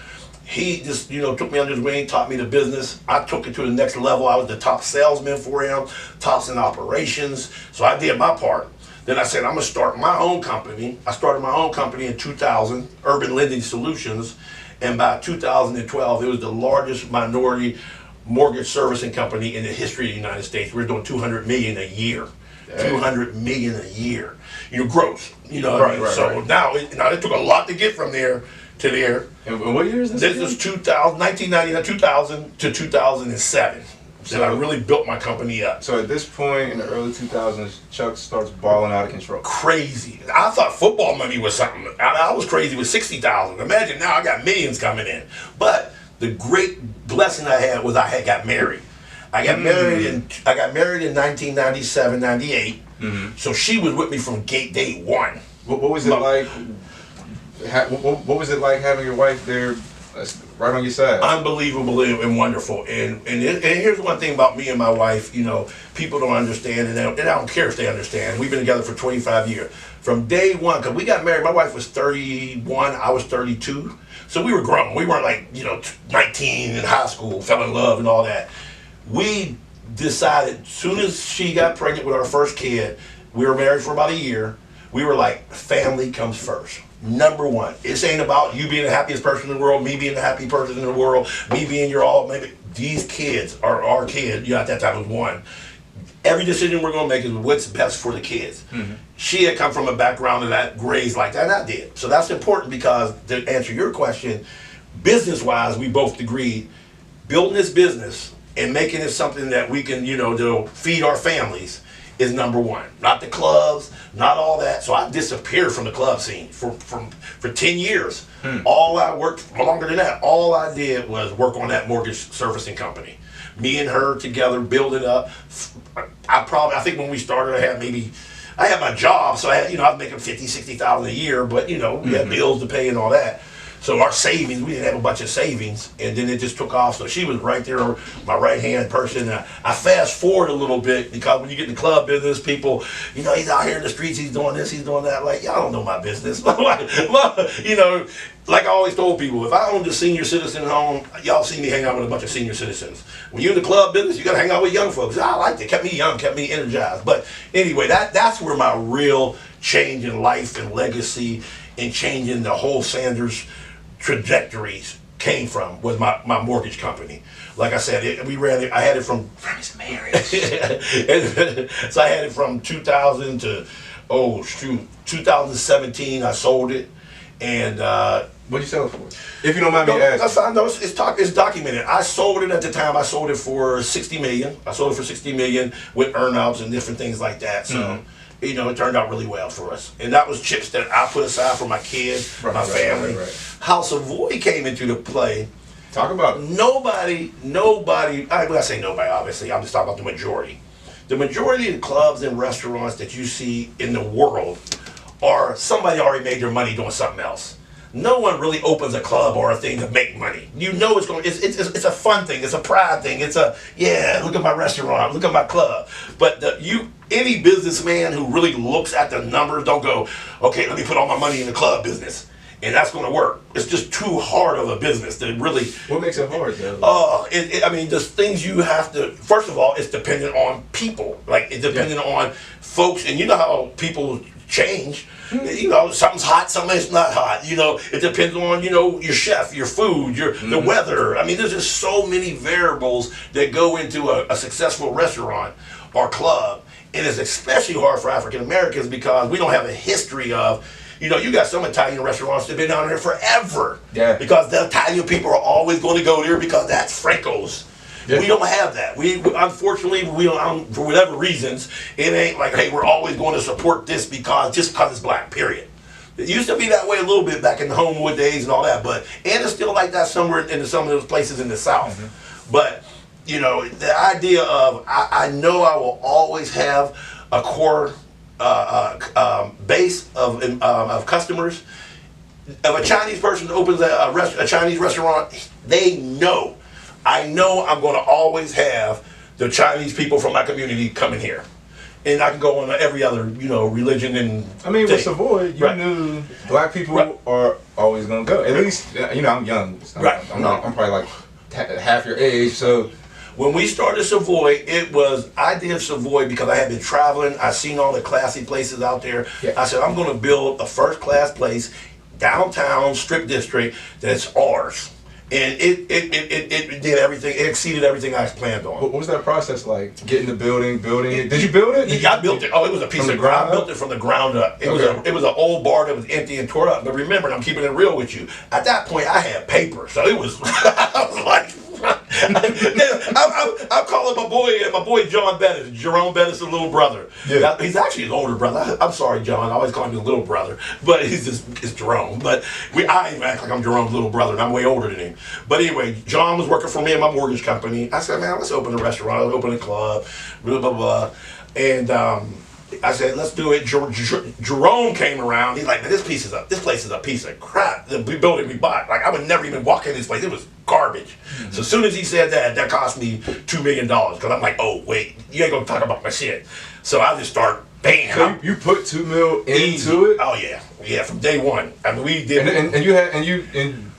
he just, took me under his wing, taught me the business. I took it to the next level. I was the top salesman for him, tops in operations. So I did my part. Then I said, I'm going to start my own company. I started my own company in 2000, Urban Lending Solutions. And by 2012, it was the largest minority mortgage servicing company in the history of the United States. We were doing $200 million a year. $200 million a year. Gross. Right. Now it took a lot to get from there to there. And what year is this? This is 1999, 2000 to 2007. So I really built my company up. So at this point in the early 2000s, Chuck starts balling out of control. Crazy. I thought football money was something. I was crazy with $60,000. Imagine now I got millions coming in. But the great blessing I had was I got married. I got married in 1997, 98. Mm-hmm. So she was with me from day one. What was it like? What was it like having your wife there, right on your side? Unbelievable and wonderful. And here's one thing about me and my wife. People don't understand, and I don't care if they understand. We've been together for 25 years. From day one, because we got married. My wife was 31. I was 32. So we were grown. We weren't like 19 in high school, fell in love and all that. We decided, as soon as she got pregnant with our first kid, we were married for about a year. we were like, family comes first. Number one. This ain't about you being the happiest person in the world, me being the happy person in the world, me being your all. Maybe these kids are our kids. You know, at that time it was one. Every decision we're going to make is what's best for the kids. Mm-hmm. She had come from a background that raised like that, and I did. So that's important because to answer your question, business-wise, we both agreed building this business and making it something that we can, you know, to feed our families is number one. Not the clubs, not all that. So I disappeared from the club scene for 10 years. All I worked, longer than that, all I did was work on that mortgage servicing company. Me and her together, build it up. I think when we started, I had my job, so I was making $50,000-$60,000 a year, but we had bills to pay and all that. So our savings, we didn't have a bunch of savings, and then it just took off. So she was right there, my right-hand person. I fast forward a little bit because when you get in the club business, people, he's out here in the streets, he's doing this, he's doing that. Like, y'all don't know my business. Like I always told people, if I owned a senior citizen home, y'all see me hang out with a bunch of senior citizens. When you're in the club business, you got to hang out with young folks. I liked it, kept me young, kept me energized. But anyway, that's where my real change in life and legacy and changing the whole Sanders trajectories came from, was my mortgage company. Like I said, I had it from marriage. So I had it from 2000 to 2017. I sold it, and what'd you sell it for? If you don't mind me asking. That's fine. No, it's documented. I sold it at the time. I sold it for $60 million. I sold it for $60 million with earnouts and different things like that. So. It turned out really well for us. And that was chips that I put aside for my kids, my family. Right. How Savoy came into the play. Talk about it. Nobody, when I say nobody, obviously, I'm just talking about the majority. The majority of the clubs and restaurants that you see in the world are somebody already made their money doing something else. No one really opens a club or a thing to make money. It's a fun thing. It's a pride thing. It's look at my restaurant, look at my club. But any businessman who really looks at the numbers don't go, okay, let me put all my money in the club business, and that's going to work. It's just too hard of a business to really. What makes it hard, though? There's things you have to. First of all, it's dependent on people. Like it's dependent on folks, and you know how people change. Something's hot, something's not hot. It depends on, your chef, your food, the weather. I mean, there's just so many variables that go into a successful restaurant or club. And it's especially hard for African Americans because we don't have a history of, you got some Italian restaurants that have been down there forever. Yeah. Because the Italian people are always going to go there because that's Franco's. Yeah. We don't have that. Unfortunately, for whatever reasons, it ain't like, hey, we're always going to support this because it's black, period. It used to be that way a little bit back in the Homewood days and all that, and it's still like that somewhere in some of those places in the South. Mm-hmm. But, the idea of, I know I will always have a core base of customers. If a Chinese person opens a Chinese restaurant, they know. I know I'm going to always have the Chinese people from my community coming here. And I can go on every other, religion and with Savoy, you knew black people are always going to go. At least, I'm young. I'm probably like half your age, so. When we started Savoy, I did Savoy because I had been traveling. I seen all the classy places out there. Yeah. I said, I'm going to build a first-class place, downtown, strip district, that's ours. And it did everything. It exceeded everything I planned on. What was that process like? Getting the building it? Did you build it? Yeah, I built it. Oh, it was a piece of ground. I built it from the ground up. It was an old bar that was empty and tore up. But remember, I'm keeping it real with you. At that point, I had paper, so it was. I was like. I'm calling my boy John Bettis, Jerome Bettis' little brother. Yeah. He's actually his older brother. I'm sorry, John. I always call him his little brother, but it's Jerome. But I even act like I'm Jerome's little brother, and I'm way older than him. But anyway, John was working for me in my mortgage company. I said, man, let's open a restaurant, let's open a club, blah, blah, blah. And I said, let's do it. Jerome came around. He's like, man, this place is a piece of crap. The building we bought, like I would never even walk in this place. It was garbage. Mm-hmm. So as soon as he said that cost me $2 million. Because I'm like, oh, wait, you ain't going to talk about my shit. So I just start, bam. So you put $2 million into it? Oh, yeah. Yeah, from day one. I mean, we did. And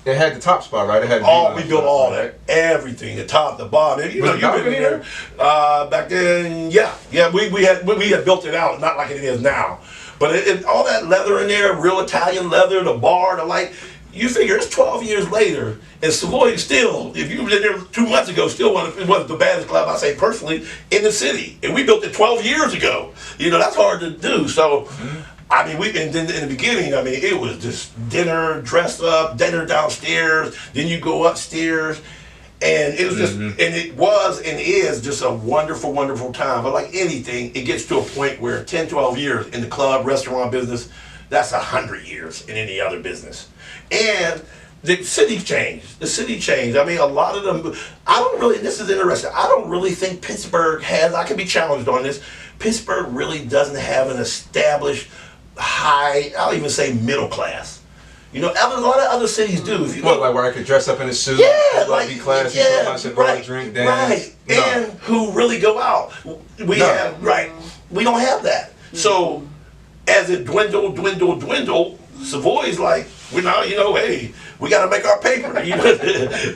It had the top spot, right? It had We built all that, everything, the top, the bottom. You know, you've been there. Back then, yeah, we had built it out, not like it is now. But all that leather in there, real Italian leather, the bar, the light. You figure it's 12 years later, and Savoy still, if you were in there 2 months ago, still one of the baddest club, I say personally, in the city. And we built it 12 years ago. You know, that's hard to do. So, I mean, and then in the beginning, I mean, it was just dinner, dressed up, dinner downstairs, then you go upstairs. And it was just, and it was and is just a wonderful, wonderful time. But like anything, it gets to a point where 10, 12 years in the club, restaurant business, that's 100 years in any other business. And the city changed. The city changed. I mean, a lot of them, I don't really, this is interesting, I don't really think Pittsburgh has, I can be challenged on this, Pittsburgh really doesn't have an established high, I'll even say middle class. You know, a lot of other cities do. If you What, like where I could dress up in a suit, be classy, right, drink, dance? right. And who really go out. We don't have that. So as it dwindled, Savoy's like, hey, we got to make our paper.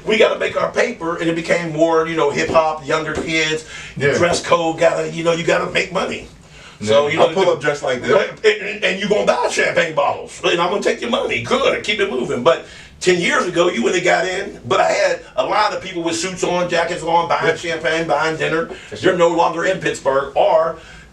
We got to make our paper, and it became more, hip hop, younger kids. Dress code you got to make money. So I'll pull up dressed like this, and you're gonna buy champagne bottles, and I'm gonna take your money. Good, keep it moving. But 10 years ago, you wouldn't have got in. But I had a lot of people with suits on, jackets on, buying champagne, buying dinner. They're no longer in Pittsburgh,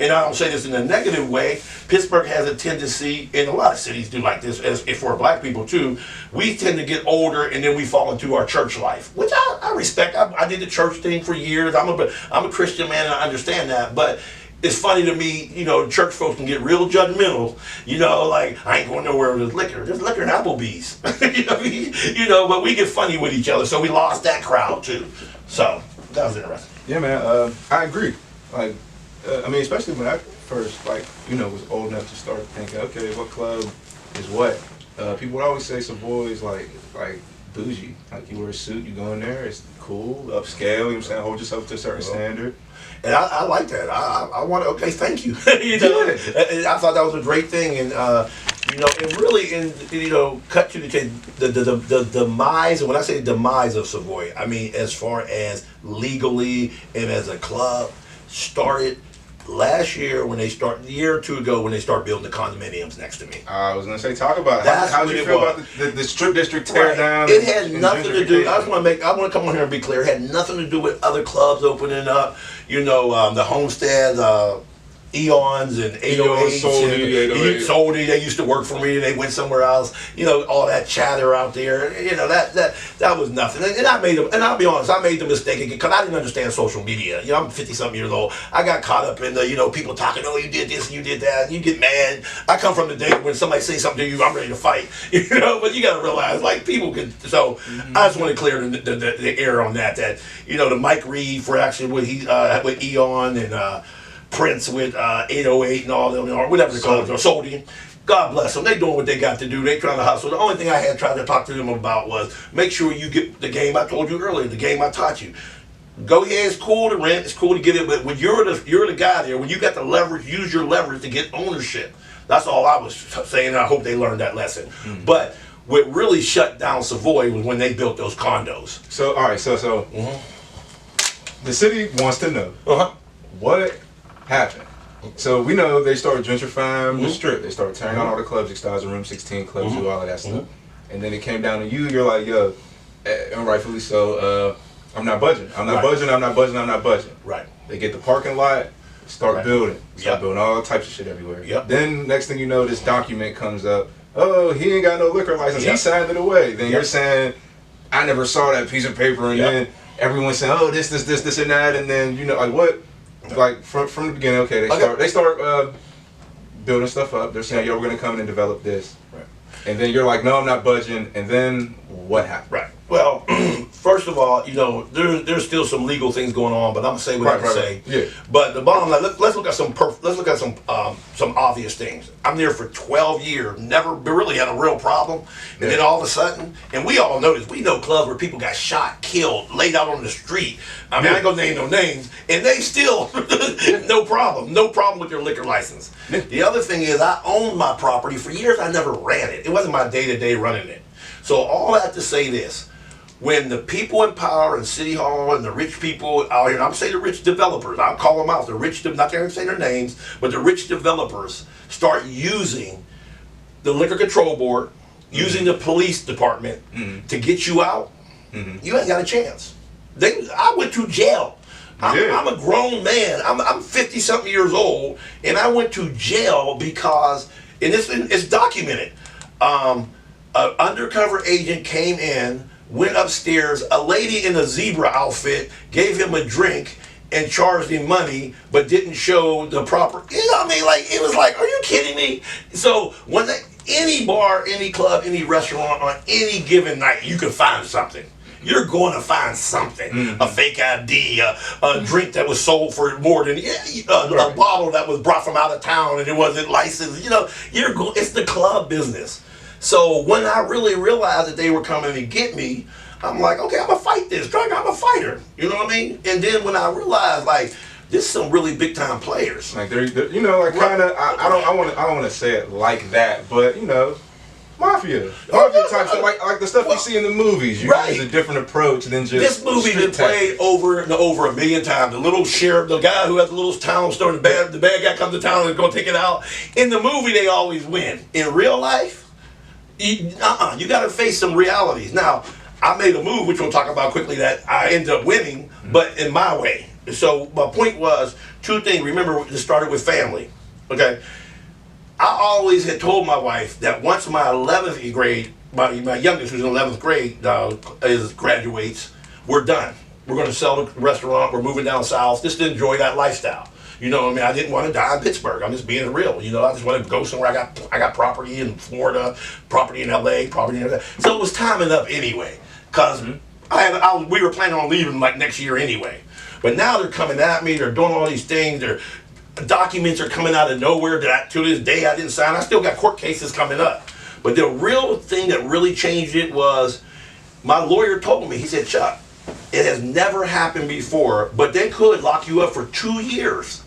and I don't say this in a negative way, Pittsburgh has a tendency, and a lot of cities do like this, as for black people too, we tend to get older and then we fall into our church life, which I respect. I did the church thing for years. I'm a Christian man and I understand that, but it's funny to me, church folks can get real judgmental, like, I ain't going nowhere with liquor. There's liquor in Applebee's. But we get funny with each other, so we lost that crowd too. So, that was interesting. Yeah, man, I agree. Like, I mean, especially when I first, was old enough to start thinking, okay, what club is what? People would always say Savoy is like bougie. Like, you wear a suit, you go in there, it's cool, upscale, you know what I'm saying? Hold yourself to a certain standard. And I like that. I want to, okay, thank you. I thought that was a great thing. And, and really, cut to the chase, the demise, and when I say demise of Savoy, I mean, as far as legally and as a club, started last year a year or two ago when they started building the condominiums next to me. I was going to say, talk about it. How did you feel about the strip district tear down? It had nothing to do, I want to come on here and be clear, it had nothing to do with other clubs opening up, the Homesteads, Eons and 808s. Soldy, they used to work for me, they went somewhere else, all that chatter out there, that was nothing. And I made them, and I'll be honest, I made the mistake because I didn't understand social media. I'm 50-something years old. I got caught up in the, people talking, oh, you did this and you did that, and you get mad. I come from the day when somebody says something to you, I'm ready to fight. But you got to realize, people can, so I just want to clear the air on that, the Mike Reed for actually with Eon and Prince with 808 and all them, or whatever they call it, or Soldier. God bless them. They doing what they got to do. They trying to hustle. The only thing I had tried to talk to them about was make sure you get the game I told you earlier, the game I taught you. Go ahead, it's cool to rent, it's cool to get it, but when you're the guy there, when you got the leverage, use your leverage to get ownership. That's all I was saying, and I hope they learned that lesson. Mm-hmm. But what really shut down Savoy was when they built those condos. So, all right, so the city wants to know what happened. So we know they started gentrifying the strip. They started tearing out all the clubs, Extasa, Room 16, Clubs, do all of that stuff. And then it came down to you. You're like, yo, and rightfully so, I'm not budging. I'm not budging. Right. They get the parking lot, start building. Start building all types of shit everywhere. Yep. Then next thing you know, this document comes up. Oh, he ain't got no liquor license. He signed it away. Then you're saying, I never saw that piece of paper. And then everyone's saying, oh, this, and that. And then, like, what? Like from the beginning, okay, they start building stuff up. They're saying, yo, we're gonna come in and develop this, right? And then you're like, no, I'm not budging. And then what happened? Right. Well, first of all, there's still some legal things going on, but I'm gonna say what I can say. Yeah. But the bottom line, let's look at some obvious things. I'm there for 12 years, never really had a real problem, and then all of a sudden, and we all know this. We know clubs where people got shot, killed, laid out on the street. I mean, I ain't gonna name no names, and they still no problem with their liquor license. The other thing is, I owned my property for years. I never ran it. It wasn't my day-to-day running it. So all that to say this. When the people in power in City Hall and the rich people out here, and I'm saying the rich developers, I'll call them out, the rich, not going to say their names, but the rich developers start using the Liquor Control Board, using the police department to get you out, you ain't got a chance. I went to jail. I'm a grown man. I'm 50 something years old, and I went to jail because, and it's documented. An undercover agent came in, went upstairs, a lady in a zebra outfit gave him a drink and charged him money, but didn't show the proper, you know what I mean? Like, it was like, are you kidding me? So when any bar, any club, any restaurant on any given night, you can find something. You're going to find something. A fake ID, a drink that was sold for more than, a bottle that was brought from out of town and it wasn't licensed. You know, it's the club business. So when I really realized that they were coming to get me, I'm like, okay, I'm gonna fight this drug. I'm a fighter. You know what I mean? And then when I realized, like, this is some really big time players. Like they're you know, like kind of. I don't want to say it like that, but you know, mafia type stuff, like the stuff you see in the movies. You use a different approach than just this movie been played over and over a million times. The little sheriff, the guy who has the little town store, the bad guy comes to town and is gonna take it out. In the movie, they always win. In real life. You got to face some realities. Now, I made a move, which we'll talk about quickly, that I ended up winning, but in my way. So my point was two things. Remember, it started with family. Okay, I always had told my wife that once my 11th grade, my youngest, who's in 11th grade, graduates, we're done. We're going to sell the restaurant. We're moving down south just to enjoy that lifestyle. You know what I mean? I didn't want to die in Pittsburgh. I'm just being real. You know, I just wanted to go somewhere. I got property in Florida, property in LA, property in LA. So it was timing up anyway. Because we were planning on leaving like next year anyway. But now they're coming at me. They're doing all these things. Their documents are coming out of nowhere that to this day I didn't sign. I still got court cases coming up. But the real thing that really changed it was my lawyer told me, he said, Chuck, it has never happened before, but they could lock you up for 2 years.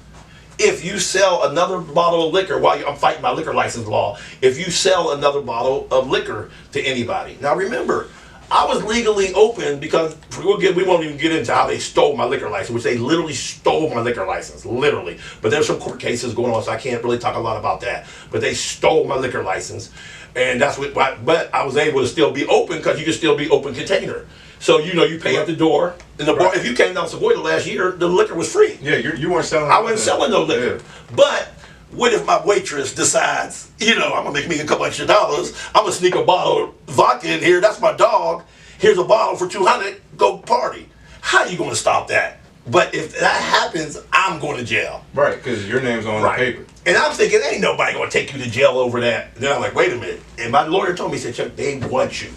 If you sell another bottle of liquor, while I'm fighting my liquor license law, if you sell another bottle of liquor to anybody. Now remember, I was legally open because we won't even get into how they stole my liquor license, which they literally stole my liquor license, literally. But there's some court cases going on, so I can't really talk a lot about that. But they stole my liquor license, and that's what. But I was able to still be open because you can still be open container. So you know you pay at the door. And the bar, if you came down Savoy the last year, the liquor was free. Yeah, you weren't selling. I wasn't selling no liquor. Yeah. But what if my waitress decides, you know, I'm gonna make me a couple extra dollars. I'm gonna sneak a bottle of vodka in here. That's my dog. Here's a bottle for $200. Go party. How are you gonna stop that? But if that happens, I'm going to jail. Right, because your name's on the paper. And I'm thinking, ain't nobody gonna take you to jail over that. And then I'm like, wait a minute. And my lawyer told me, he said, Chuck, they want you.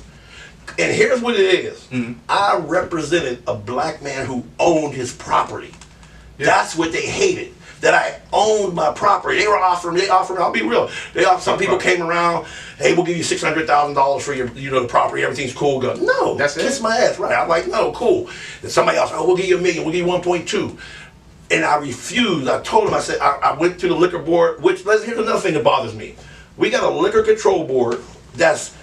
And here's what it is. I represented a black man who owned his property. Yeah. That's what they hated. That I owned my property. They offered, I'll be real. Some people came around, hey, we'll give you $600,000 for your, the property, everything's cool. Go, no, that's kiss my ass, right? I'm like, no, cool. And somebody else, oh, we'll give you $1 million, we'll give you 1.2. And I refused. I told him, I said, I went to the liquor board, which, here's another thing that bothers me. We got a liquor control board that's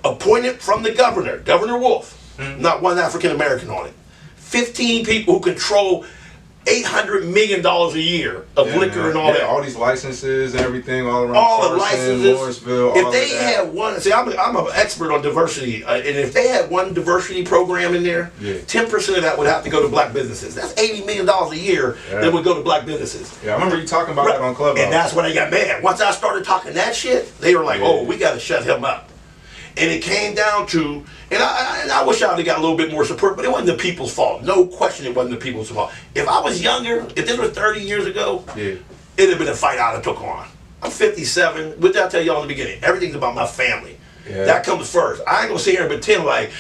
appointed from the governor, Governor Wolf, not one African American on it. 15 people who control $800 million a year of liquor and all that. All these licenses and everything all around. All Carson, the licenses. Morrisville, if all they had one, see, I'm an expert on diversity, and if they had one diversity program in there, 10% of that would have to go to black businesses. That's $80 million a year that would go to black businesses. Yeah, I remember you talking about that on Clubhouse. And that's when they got mad. Once I started talking that shit, they were like, oh, we got to shut him up. And it came down to, and I wish I would have got a little bit more support, but it wasn't the people's fault. No question it wasn't the people's fault. If I was younger, if this was 30 years ago, it'd have been a fight I'd have took on. I'm 57. What did I tell y'all in the beginning? Everything's about my family. That comes first. I ain't going to sit here and pretend like,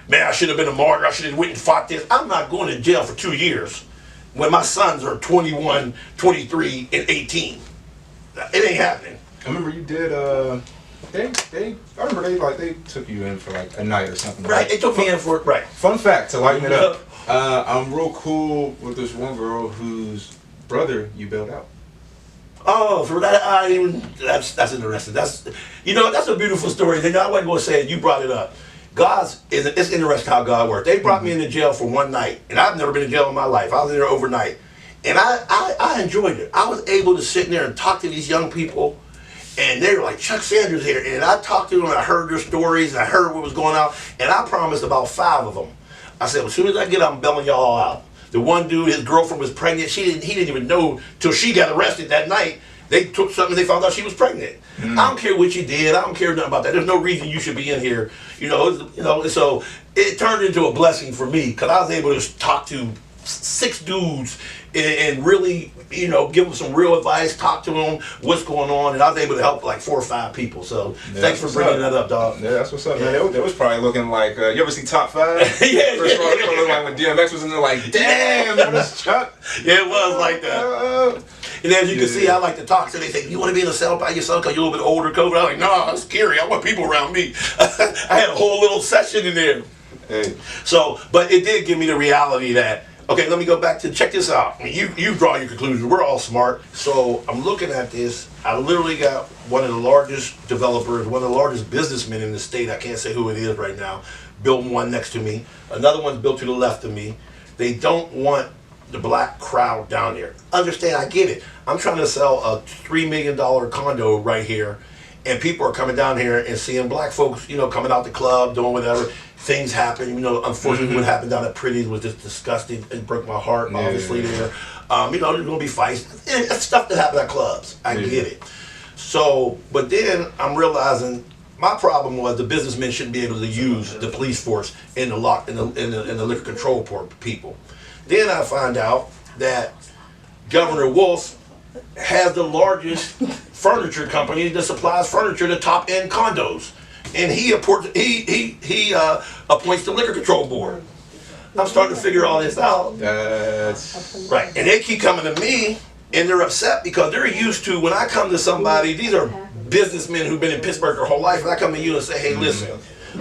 man, I should have been a martyr. I should have went and fought this. I'm not going to jail for 2 years when my sons are 21, 23, and 18. It ain't happening. I remember you did, I remember they took you in for like a night or something. Right, they took me in for it, Fun fact to lighten it up. I'm real cool with this one girl whose brother you bailed out. Oh, for that, that's interesting. That's that's a beautiful story. Then I wasn't going to say it. You brought it up. It's interesting how God works. They brought me into jail for one night, and I've never been in jail in my life. I was in there overnight, and I enjoyed it. I was able to sit in there and talk to these young people, and they were like, Chuck Sanders here, and I talked to them, and I heard their stories, and I heard what was going on, and I promised about 5 of them. I said, well, as soon as I get out, I'm bailing y'all out. The one dude, his girlfriend was pregnant. He didn't even know till she got arrested that night. They took something, they found out she was pregnant. I don't care what you did. I don't care nothing about that. There's no reason you should be in here. So it turned into a blessing for me because I was able to talk to 6 dudes and really, give them some real advice, talk to them, what's going on, and I was able to help like 4 or 5 people. So thanks for bringing that up, dog. Yeah, that's what's up, man. They was probably looking like, you ever see Top 5? Yeah. First of all, they were looking like when DMX was in there, like, damn, that's Chuck. Yeah, it was like that. And as you can see, I like to talk. So they say, you want to be in a cell by yourself because you're a little bit older, COVID? I'm like, no, it's scary. I want people around me. I had a whole little session in there. Hey. So, but it did give me the reality that, okay, let me go back to, check this out. You draw your conclusions. We're all smart. So I'm looking at this. I literally got one of the largest developers, one of the largest businessmen in the state. I can't say who it is right now. Building one next to me. Another one's built to the left of me. They don't want the black crowd down there. Understand, I get it. I'm trying to sell a $3 million condo right here, and people are coming down here and seeing black folks, coming out the club, doing whatever. Things happen, unfortunately what happened down at Pretty's was just disgusting. It broke my heart, obviously, there. There's going to be fights. It's stuff that happens at clubs. I get it. So, but then I'm realizing my problem was the businessmen shouldn't be able to use the police force in the liquor control people. Then I find out that Governor Wolf has the largest furniture company that supplies furniture to top end condos, and he appoints the liquor control board. I'm starting to figure all this out. That's right, and they keep coming to me, and they're upset because they're used to when I come to somebody. These are businessmen who've been in Pittsburgh their whole life, and I come to you and say, "Hey, listen,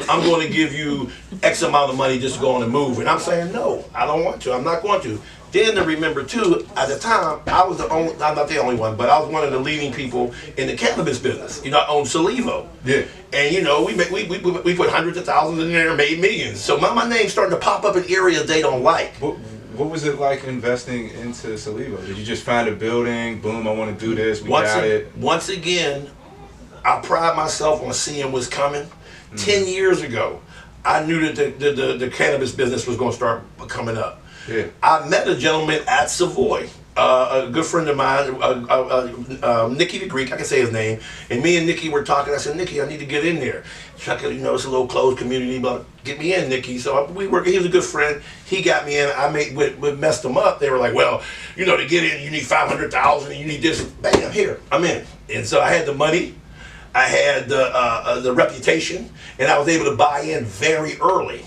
I'm going to give you X amount of money just to go on and move," and I'm saying, "No, I don't want to. I'm not going to." Then to remember too, at the time, I was I'm not the only one, but I was one of the leading people in the cannabis business. I owned Savoy. Yeah. And we put hundreds of thousands in there and made millions. So my name's starting to pop up in areas they don't like. What was it like investing into Savoy? Did you just find a building, boom, I want to do this, we got it? Once again, I pride myself on seeing what's coming. 10 years ago, I knew that the cannabis business was going to start coming up. Yeah. I met a gentleman at Savoy, a good friend of mine, Nicky the Greek, I can say his name, and me and Nicky were talking. I said, Nicky, I need to get in there. Chuck, it's a little closed community, but get me in, Nicky. So he was a good friend. He got me in. We messed them up. They were like, well, to get in, you need $500,000, and you need this. Bam, here, I'm in. And so I had the money. I had the reputation, and I was able to buy in very early.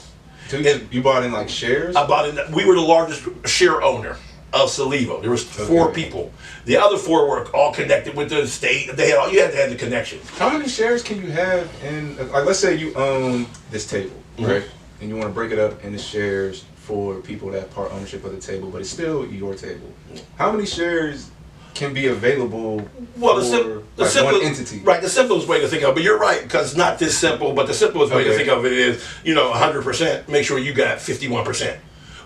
So you bought in like shares? I bought in. We were the largest share owner of Savoy. There was 4 people. The other 4 were all connected with the state. You had to have the connection. How many shares can you have in? Like, let's say you own this table, right? And you want to break it up into shares for people that have part ownership of the table, but it's still your table. How many shares can be available for one entity? Right, the simplest way to think of it, but you're right, because it's not this simple, but the simplest way to think of it is, 100%, make sure you got 51%.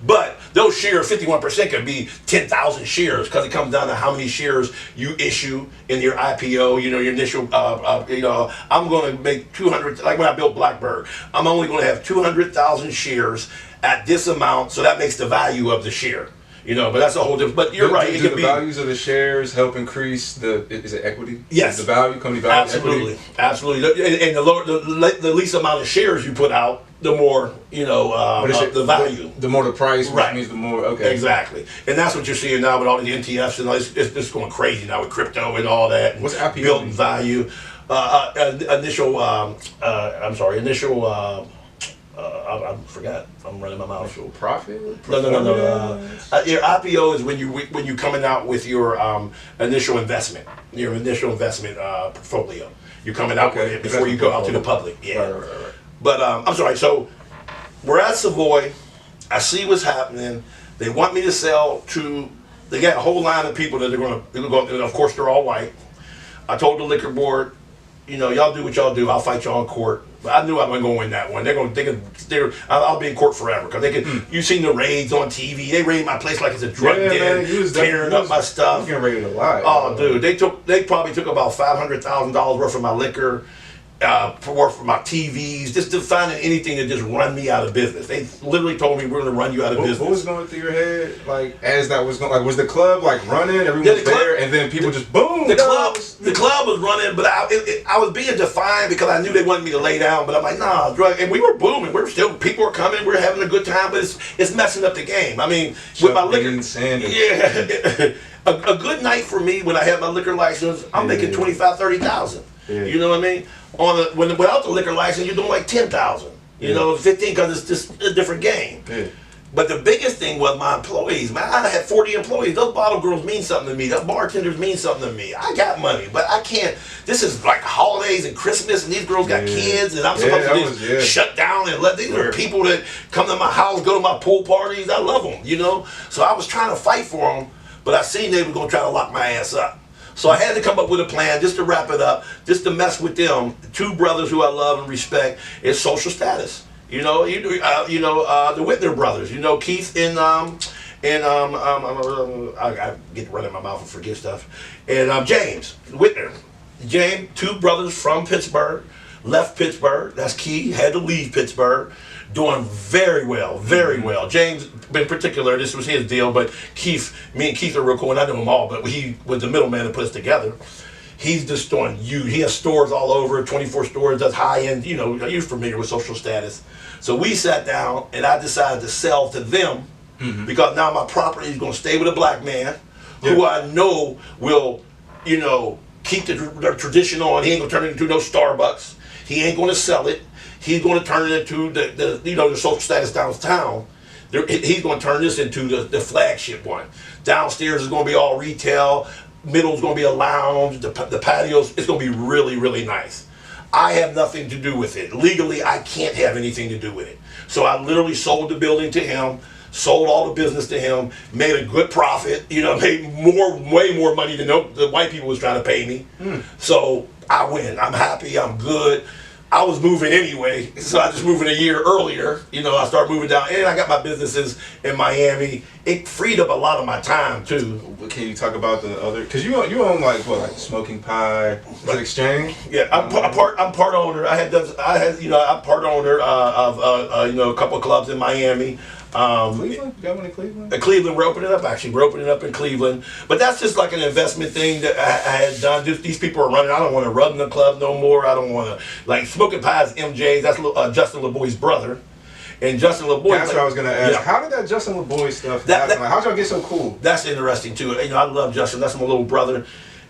But those shares, 51% could be 10,000 shares, because it comes down to how many shares you issue in your IPO, your initial, I'm going to make 200, like when I built Blackbird, I'm only going to have 200,000 shares at this amount, so that makes the value of the share. But that's a whole different. But you're right. Do the values of the shares help increase is it equity? Yes. The value, company value. Absolutely, equity? absolutely. And the least amount of shares you put out, the more the value. The more the price, which right. means the more. Okay. Exactly, and that's what you're seeing now with all the NTFs and it's just going crazy now with crypto and all that. And what's IPO? Building value. Initial. I forgot. I'm running my mouth. Initial profit? No. Your IPO is when you coming out with your initial investment, portfolio. You're coming out with it before you go out to the public. Yeah. Right. But I'm sorry. So we're at Savoy. I see what's happening. They want me to sell to They got a whole line of people that they're going to, of course, they're all white. I told the liquor board, y'all do what y'all do. I'll fight y'all in court. But I knew I wasn't going to win that one. I'll be in court forever because they could. You've seen the raids on TV. They raid my place like it's a drug den, tearing up my stuff. You getting raided a lot. Oh, dude, they probably took about $500,000 worth of my liquor. For my TVs, just to finding anything to just run me out of business. They literally told me we're going to run you out of business. What was going through your head, like as that was going? Like, was the club like running? Everyone was there, and then people just boom. The club was running, but I was being defiant because I knew they wanted me to lay down. But I'm like, nah, drug. And we were booming. People were coming. We were having a good time, but it's messing up the game. I mean, with my liquor, yeah. A good night for me when I have my liquor license, I'm making 25,000, 30,000. Yeah. You know what I mean? Without the liquor license, you're doing like 10,000. 15 because it's just a different game. Yeah. But the biggest thing was my employees. Man, I had 40 employees. Those bottle girls mean something to me. Those bartenders mean something to me. I got money, but I can't. This is like holidays and Christmas, and these girls got kids, and I'm supposed to just shut down and let these are people that come to my house, go to my pool parties. I love them, So I was trying to fight for them, but I seen they were going to try to lock my ass up. So I had to come up with a plan just to wrap it up, just to mess with them. Two brothers who I love and respect is social status. The Whitner brothers. Keith and I get running my mouth and forget stuff. And James Whitner. James, two brothers from Pittsburgh, left Pittsburgh. That's key. Had to leave Pittsburgh. Doing very well, very well. James, in particular, this was his deal, but me and Keith are real cool, and I know them all, but he was the middleman that put us together. He's just doing huge. He has stores all over, 24 stores, does high-end, you're familiar with social status. So we sat down, and I decided to sell to them because now my property is going to stay with a black man who I know will, keep the tradition on. He ain't going to turn it into no Starbucks. He ain't going to sell it. He's going to turn it into the social status downtown. He's going to turn this into the flagship one. Downstairs is going to be all retail. Middle is going to be a lounge. The patios, it's going to be really, really nice. I have nothing to do with it. Legally, I can't have anything to do with it. So I literally sold the building to him, sold all the business to him, made a good profit, made way more money than the white people was trying to pay me. So I win. I'm happy. I'm good. I was moving anyway, so I just moved in a year earlier. I started moving down, and I got my businesses in Miami. It freed up a lot of my time too. Can you talk about the other? Because you own like Smoking Pie, Exchange. Yeah, I'm part owner. I'm part owner of a couple of clubs in Miami. Cleveland? You got one in Cleveland? Cleveland, we're opening up actually. We're opening up in Cleveland. But that's just like an investment thing that I had done. These people are running. I don't want to run the club no more. I don't want to, like Smoking Pie's MJ's, that's Justin LaBoy's brother. And Justin LaBoy. That's what I was going to ask. Yeah. How did that Justin LaBoy stuff happen? How'd y'all get so cool? That's interesting too. I love Justin. That's my little brother.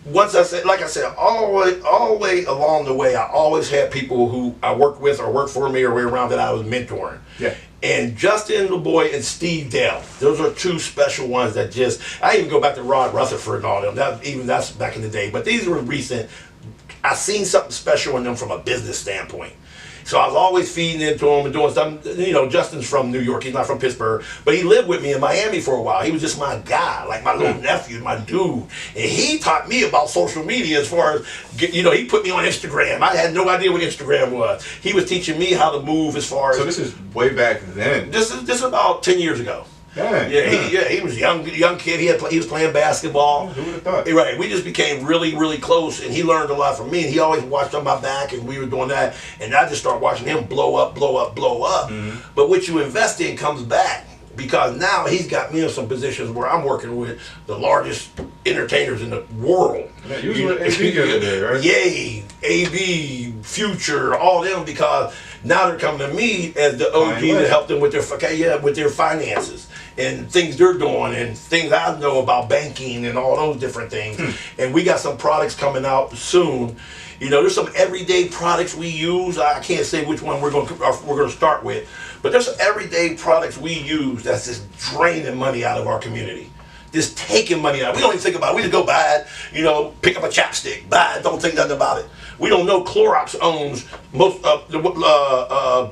Once I said, like I said, all the way along the way, I always had people who I worked with or worked for me or were around that I was mentoring. Yeah. And Justin LaBoy and Steve Dell, those are two special ones that I even go back to Rod Rutherford and all them. That's back in the day. But these were recent. I seen something special in them from a business standpoint. So I was always feeding into him and doing something. Justin's from New York. He's not from Pittsburgh. But he lived with me in Miami for a while. He was just my guy, like my little nephew, my dude. And he taught me about social media as far as, he put me on Instagram. I had no idea what Instagram was. He was teaching me how to move as far as. So this is way back then. This is about 10 years ago. He was a young kid. He was playing basketball. Who would have thought? Right. We just became really, really close, and he learned a lot from me. And he always watched on my back, and we were doing that. And I just started watching him blow up. But what you invest in comes back, because now he's got me in some positions where I'm working with the largest entertainers in the world. Yeah, you was with AB the other day, right? Yay, AB, Future, all them, because now they're coming to me as the OG to help them with their finances and things they're doing and things I know about banking and all those different things. And we got some products coming out soon. There's some everyday products we use. I can't say which one we're going to start with, but there's some everyday products we use that's just draining money out of our community. Just taking money out. We don't even think about it. We just go buy it, pick up a chapstick, buy it, don't think nothing about it. We don't know Clorox owns most of the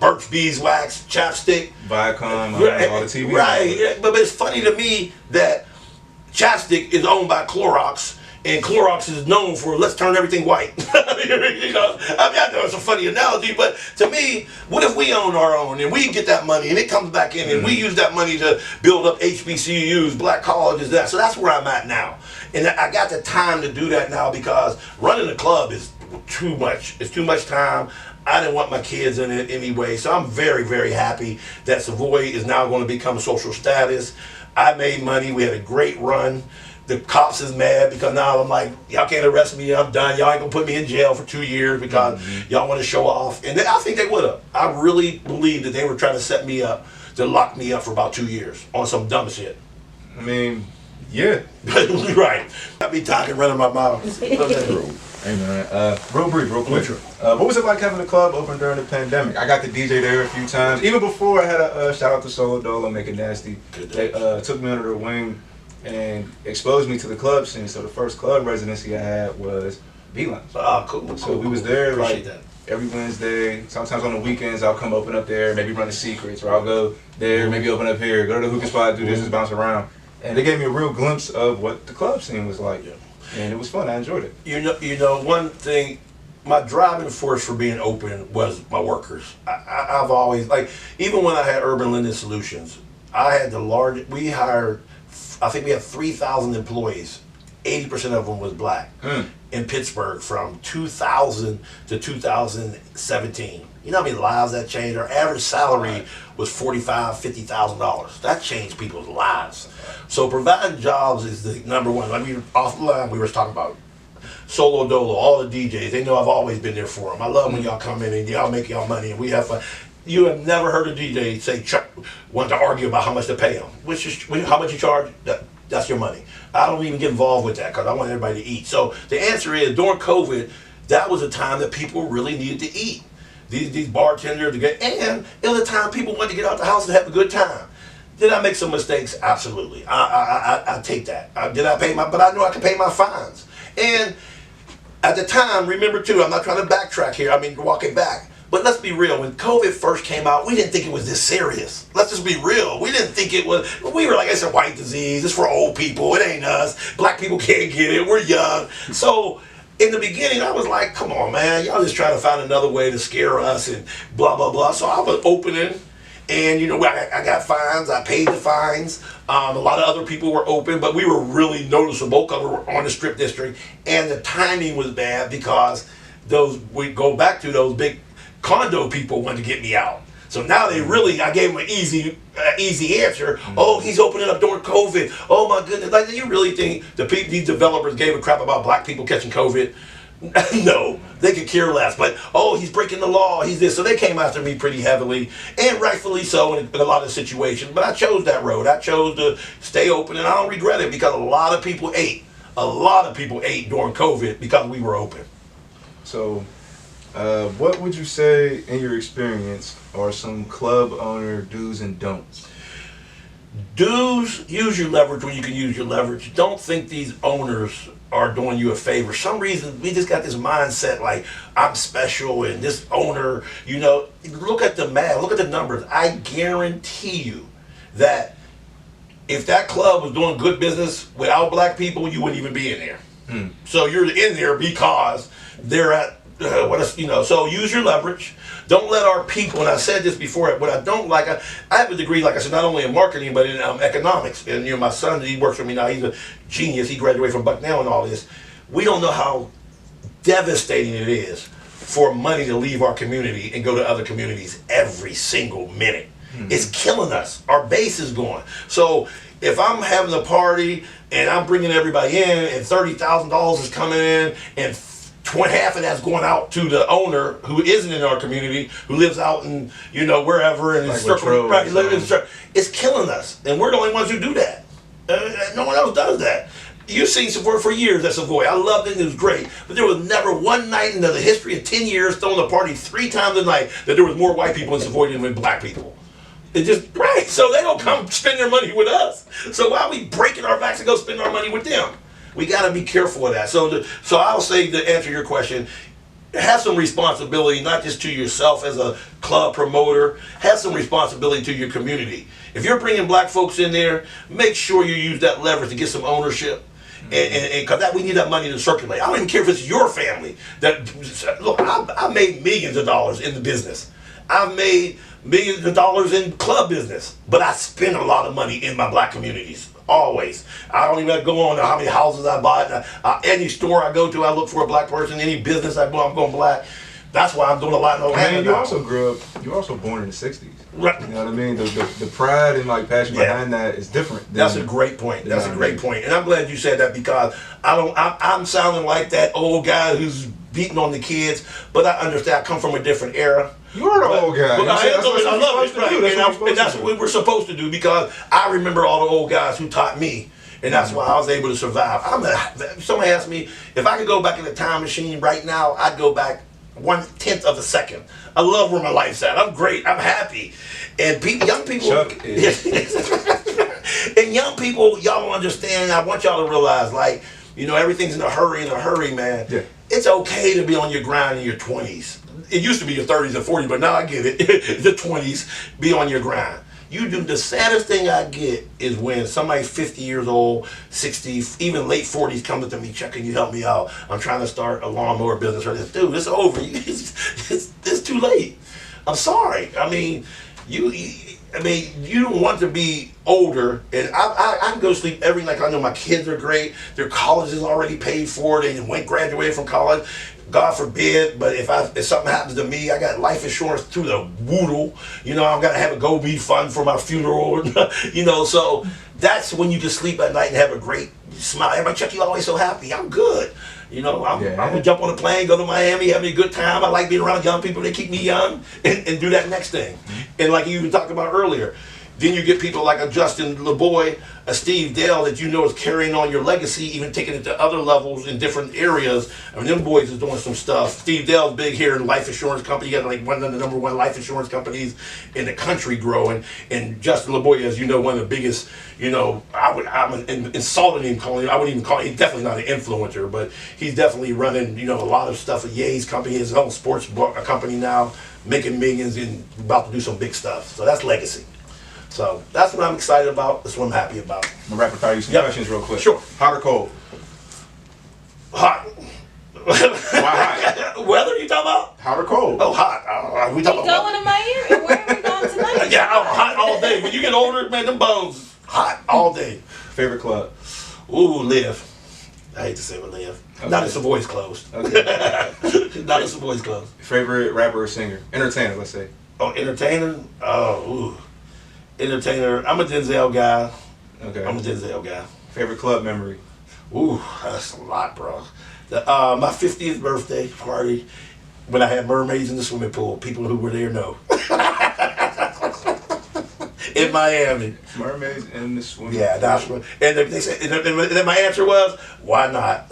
Burt's Beeswax chapstick. Viacom, all the TV. Right, but it's funny to me that Chapstick is owned by Clorox. And Clorox is known for let's turn everything white. You know, I know it's a funny analogy, but to me, what if we own our own and we get that money and it comes back in and we use that money to build up HBCUs, black colleges, that. So that's where I'm at now. And I got the time to do that now because running a club is too much. It's too much time. I didn't want my kids in it anyway. So I'm very, very happy that Savoy is now going to become social status. I made money. We had a great run. The cops is mad because now I'm like, y'all can't arrest me. I'm done. Y'all ain't gonna put me in jail for 2 years because y'all want to show off. And I think they would have. I really believe that they were trying to set me up to lock me up for about 2 years on some dumb shit. I mean, yeah. Right. I be talking, running my mouth. Hey man, real brief, real quick. What was it like having the club open during the pandemic? I got to DJ there a few times. Even before I had a shout out to Solo Dolo, Make It Nasty. They took me under their wing and exposed me to the club scene. So the first club residency I had was Beeline. Oh, cool. So we was there Appreciate like that. every Wednesday. Sometimes on the weekends I'll come open up there, maybe run the secrets, or I'll go there, maybe open up here, go to the hookah spot, do this, just bounce around. And they gave me a real glimpse of what the club scene was like. Yeah. And it was fun. I enjoyed it. You know, one thing, my driving force for being open was my workers. I've always, like, even when I had Urban Lending Solutions, I had the largest, we hired, I think we had 3,000 employees. 80% of them was black in Pittsburgh from 2000 to 2017. You know how many lives that changed? Our average salary was $45,000, $50,000. That changed people's lives. So providing jobs is the number one. I mean, off the line, we were talking about Solo Dolo, all the DJs. They know I've always been there for them. I love when y'all come in and y'all make y'all money and we have fun. You have never heard a DJ say want to argue about how much to pay them. Which is how much you charge. That's your money. I don't even get involved with that because I want everybody to eat. So the answer is, during COVID, that was a time that people really needed to eat. These bartenders to get, and it was a time people wanted to get out the house and have a good time. Did I make some mistakes? Absolutely. I take that. Did I pay but I knew I could pay my fines. And at the time, remember too, I'm not trying to backtrack here. I mean, walking back. But let's be real. When COVID first came out, we didn't think it was this serious. Let's just be real. We didn't think it was. We were like, it's a white disease. It's for old people. It ain't us. Black people can't get it. We're young. So in the beginning, I was like, come on, man. Y'all just trying to find another way to scare us and blah, blah, blah. So I was opening. And, you know, I got fines. I paid the fines. A lot of other people were open, but we were really noticeable because we were on the strip district. And the timing was bad because we go back to those big condo people wanted to get me out. So now they really, I gave them an easy answer. Oh, he's opening up during COVID. Oh my goodness. Like, do you really think these developers gave a crap about black people catching COVID? No, they could care less. But, oh, he's breaking the law, he's this. So they came after me pretty heavily, and rightfully so in a lot of situations. But I chose that road. I chose to stay open, and I don't regret it because a lot of people ate. A lot of people ate during COVID because we were open. So, what would you say, in your experience, are some club owner do's and don'ts? Do's, use your leverage when you can use your leverage. Don't think these owners are doing you a favor. Some reason we just got this mindset like I'm special and this owner, you know, look at the math, look at the numbers. I guarantee you that if that club was doing good business without black people, you wouldn't even be in there. So you're in there because they're at so use your leverage. Don't let our people, and I said this before, what I don't like, I have a degree, like I said, not only in marketing, but in economics. And, you know, my son, he works for me now, he's a genius, he graduated from Bucknell and all this. We don't know how devastating it is for money to leave our community and go to other communities every single minute. It's killing us. Our base is going. So if I'm having a party and I'm bringing everybody in and $30,000 is coming in and half of that's going out to the owner who isn't in our community, who lives out in, you know, wherever, and like it's killing us. And we're the only ones who do that. No one else does that. You've seen Savoy for years at Savoy. I loved it, it was great. But there was never one night in the history of 10 years throwing a party 3 times a night that there was more white people in Savoy than black people. It just, right. So they don't come spend their money with us. So why are we breaking our backs to go spend our money with them? We got to be careful of that. So I'll say, to answer your question, have some responsibility, not just to yourself as a club promoter. Have some responsibility to your community. If you're bringing black folks in there, make sure you use that leverage to get some ownership. And because we need that money to circulate. I don't even care if it's your family. Look, I made millions of dollars in the business. I've made millions of dollars in club business, but I spend a lot of money in my black communities. Always. I don't even go on how many houses I bought. Any store I go to, I look for a black person. Any business I go, I'm going black. That's why I'm doing a lot in Atlanta. And you also grew up. You were also born in the '60s. Right. You know what I mean? The pride and like passion behind that is different. That's a great point. That's a great point. And I'm glad you said that because I'm sounding like that old guy who's beating on the kids, but I understand. I come from a different era. You're the old guy. But I love it, right? And that's what we're supposed to do because I remember all the old guys who taught me. And that's why I was able to survive. Somebody asked me if I could go back in the time machine right now, I'd go back 1/10 of a second. I love where my life's at. I'm great. I'm happy. And young people, Chuck is. and young people, y'all don't understand. I want y'all to realize, like, everything's in a hurry, man. Yeah. It's okay to be on your grind in your 20s. It used to be your 30s and 40s, but now I get it. The 20s, be on your grind. The saddest thing I get is when somebody's 50 years old, 60, even late 40s comes up to me, Chuck, can you help me out? I'm trying to start a lawnmower business. Or this, dude, it's over. It's too late. I'm sorry. I mean, you don't want to be older, and I can go to sleep every night. I know my kids are great. Their college is already paid for. They graduated from college. God forbid, but if something happens to me, I got life insurance through the woodle. I'm gonna have a go-be fund for my funeral. So that's when you can sleep at night and have a great smile. Everybody, Chuck, you always so happy. I'm good. I'm gonna jump on a plane, go to Miami, have a good time. I like being around young people. They keep me young and do that next thing. And like you were talking about earlier, then you get people like a Justin LABOY, a Steve Dale that is carrying on your legacy, even taking it to other levels in different areas. I mean, them boys is doing some stuff. Steve Dale's big here in life insurance company. He got like one of the number one life insurance companies in the country growing. And Justin LABOY, as one of the biggest, I'm insulting him, calling him, I wouldn't even call him, he's definitely not an influencer, but he's definitely running, a lot of stuff at Ye's company, his own sports company now, making millions and about to do some big stuff. So that's legacy. So that's what I'm excited about. That's what I'm happy about. I'm gonna rapid fire you some questions real quick. Sure. Hot or cold? Hot. Why hot? Weather you talking about? Hot or cold? Oh, hot. We talking about going to Miami? Where are we going tonight? Yeah, I'm hot all day. When you get older, man, them bones hot all day. Favorite club? Ooh, Live. I hate to say but Live. Okay. Not if Savoy's closed. Okay. Not if Savoy's closed. Favorite rapper or singer? Entertainer, let's say. Oh, entertainer? Oh, ooh. Entertainer. I'm a Denzel guy. Okay. I'm a Denzel guy. Favorite club memory? Ooh, that's a lot, bro. My 50th birthday party, when I had mermaids in the swimming pool. People who were there know. In Miami. Mermaids in the swimming Yeah, that's what. And they said, and then my answer was, why not?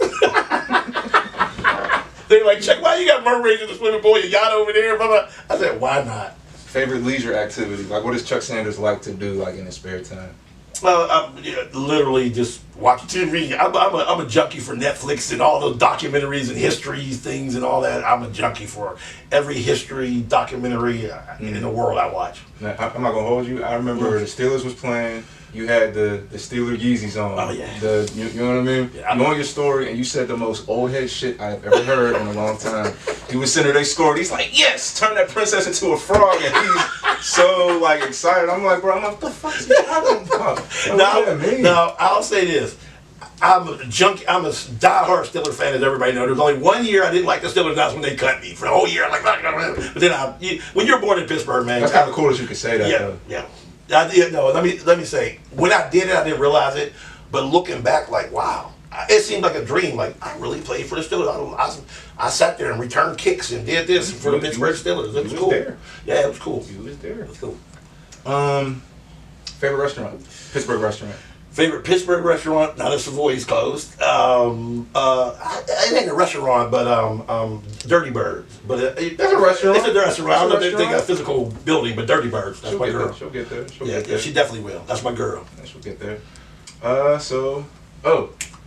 They were like, Chuck, why you got mermaids in the swimming pool? Your yacht over there, blah, blah. I said, why not? Favorite leisure activity? Like, what does Chuck Sanders like to do, like in his spare time? Well, literally just watch TV. I'm a junkie for Netflix and all those documentaries and histories, things and all that. I'm a junkie for every history documentary in the world I watch. Now, I'm not gonna hold you. I remember the Steelers was playing. You had the Steeler Yeezys on. Oh, yeah. You know what I mean? Yeah, Knowing your story, and you said the most old head shit I've ever heard in a long time. He was sitting there, they scored. He's like, yes, turn that princess into a frog, and he's so like excited. I'm like, bro, what the fuck is he talking about? Now, I'll say this. I'm a diehard Steelers fan, as everybody knows. There's only 1 year I didn't like the Steelers. That's when they cut me. For the whole year, I'm like, but then when you're born in Pittsburgh, man, that's kind of cool that you could say that. Though. Yeah. Let me say, when I did it, I didn't realize it. But looking back, like, wow, it seemed like a dream. Like, I really played for the Steelers. I sat there and returned kicks and did this for the Pittsburgh Steelers. It was cool. There. Yeah, it was cool. You was there. It was cool. Favorite restaurant? Pittsburgh restaurant. Favorite Pittsburgh restaurant? Now the Savoy's closed. It ain't a restaurant, but Dirty Birds. But it's a restaurant. It's a restaurant. I don't know if they got a physical building, but Dirty Birds. That's my girl. She'll get there. Yeah, she definitely will. That's my girl. She'll get there.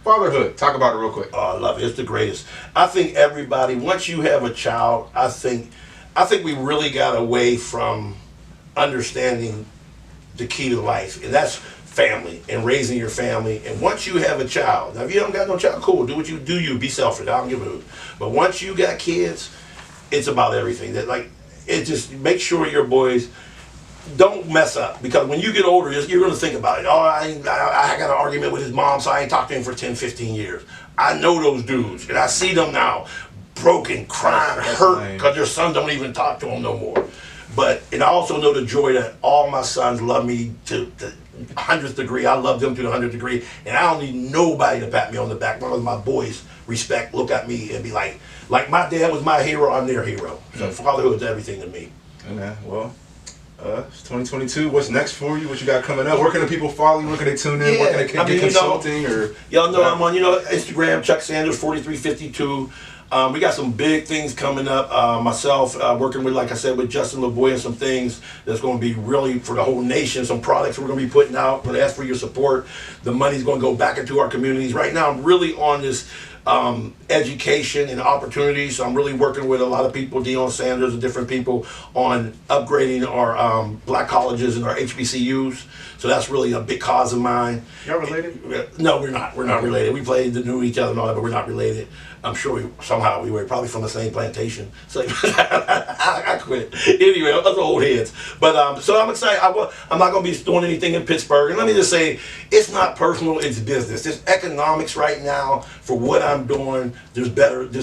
Fatherhood. Talk about it real quick. Oh, I love it. It's the greatest. I think everybody, once you have a child, I think we really got away from understanding the key to life, and that's family and raising your family. And once you have a child, now if you don't got no child, cool, do what you do, you be selfish, I don't give a hoot. But once you got kids, it's about everything. That like, it just make sure your boys don't mess up, because when you get older, you're going to think about it. Oh, I got an argument with his mom, so I ain't talked to him for 10, 15 years. I know those dudes, and I see them now, broken, crying, hurt, because their son don't even talk to them no more. And I also know the joy that all my sons love me to the 100th degree. I love them to the 100th degree, and I don't need nobody to pat me on the back. None of my boys respect, look at me, and be like my dad was my hero, I'm their hero. So fatherhood's everything to me. Okay, well, it's 2022. What's next for you? What you got coming up? Where can the people follow you? Where can they tune in? Where can they get consulting? Y'all know I'm on Instagram, Chuck Sanders 4352. We got some big things coming up. Myself working with, like I said, with Justin LABOY and some things that's going to be really for the whole nation. Some products we're going to be putting out. We're going to ask for your support. The money's going to go back into our communities. Right now, I'm really on this education and opportunities. So I'm really working with a lot of people, Deion Sanders and different people, on upgrading our black colleges and our HBCUs. So that's really a big cause of mine. Y'all related? No, we're not. We're not related. We knew each other and all that, but we're not related. I'm sure we were probably from the same plantation. So I quit. Anyway, those are old heads. But so I'm excited. I'm not going to be doing anything in Pittsburgh. And let me just say, it's not personal, it's business. There's economics right now for what I'm doing. There's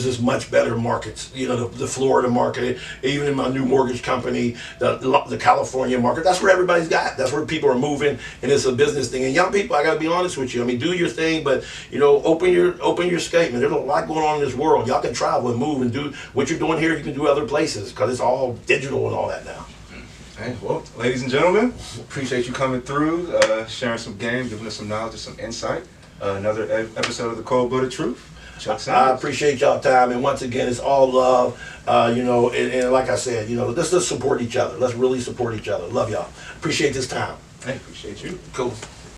just much better markets. You know, the Florida market, even in my new mortgage company, the California market. That's where everybody's got. That's where people are moving, and it's a business thing. And young people, I got to be honest with you. I mean, do your thing, but open your statement. There's a lot going on in this world. Y'all can travel and move and do what you're doing here. You can do other places because it's all digital and all that now. Hey, well, ladies and gentlemen, appreciate you coming through, sharing some game, giving us some knowledge and some insight. Another episode of the Coleblooded Truth. Chuck Sanders. I appreciate y'all time, and once again, it's all love. And like I said, let's just support each other. Let's really support each other. Love y'all. Appreciate this time. Hey, appreciate you. Cool.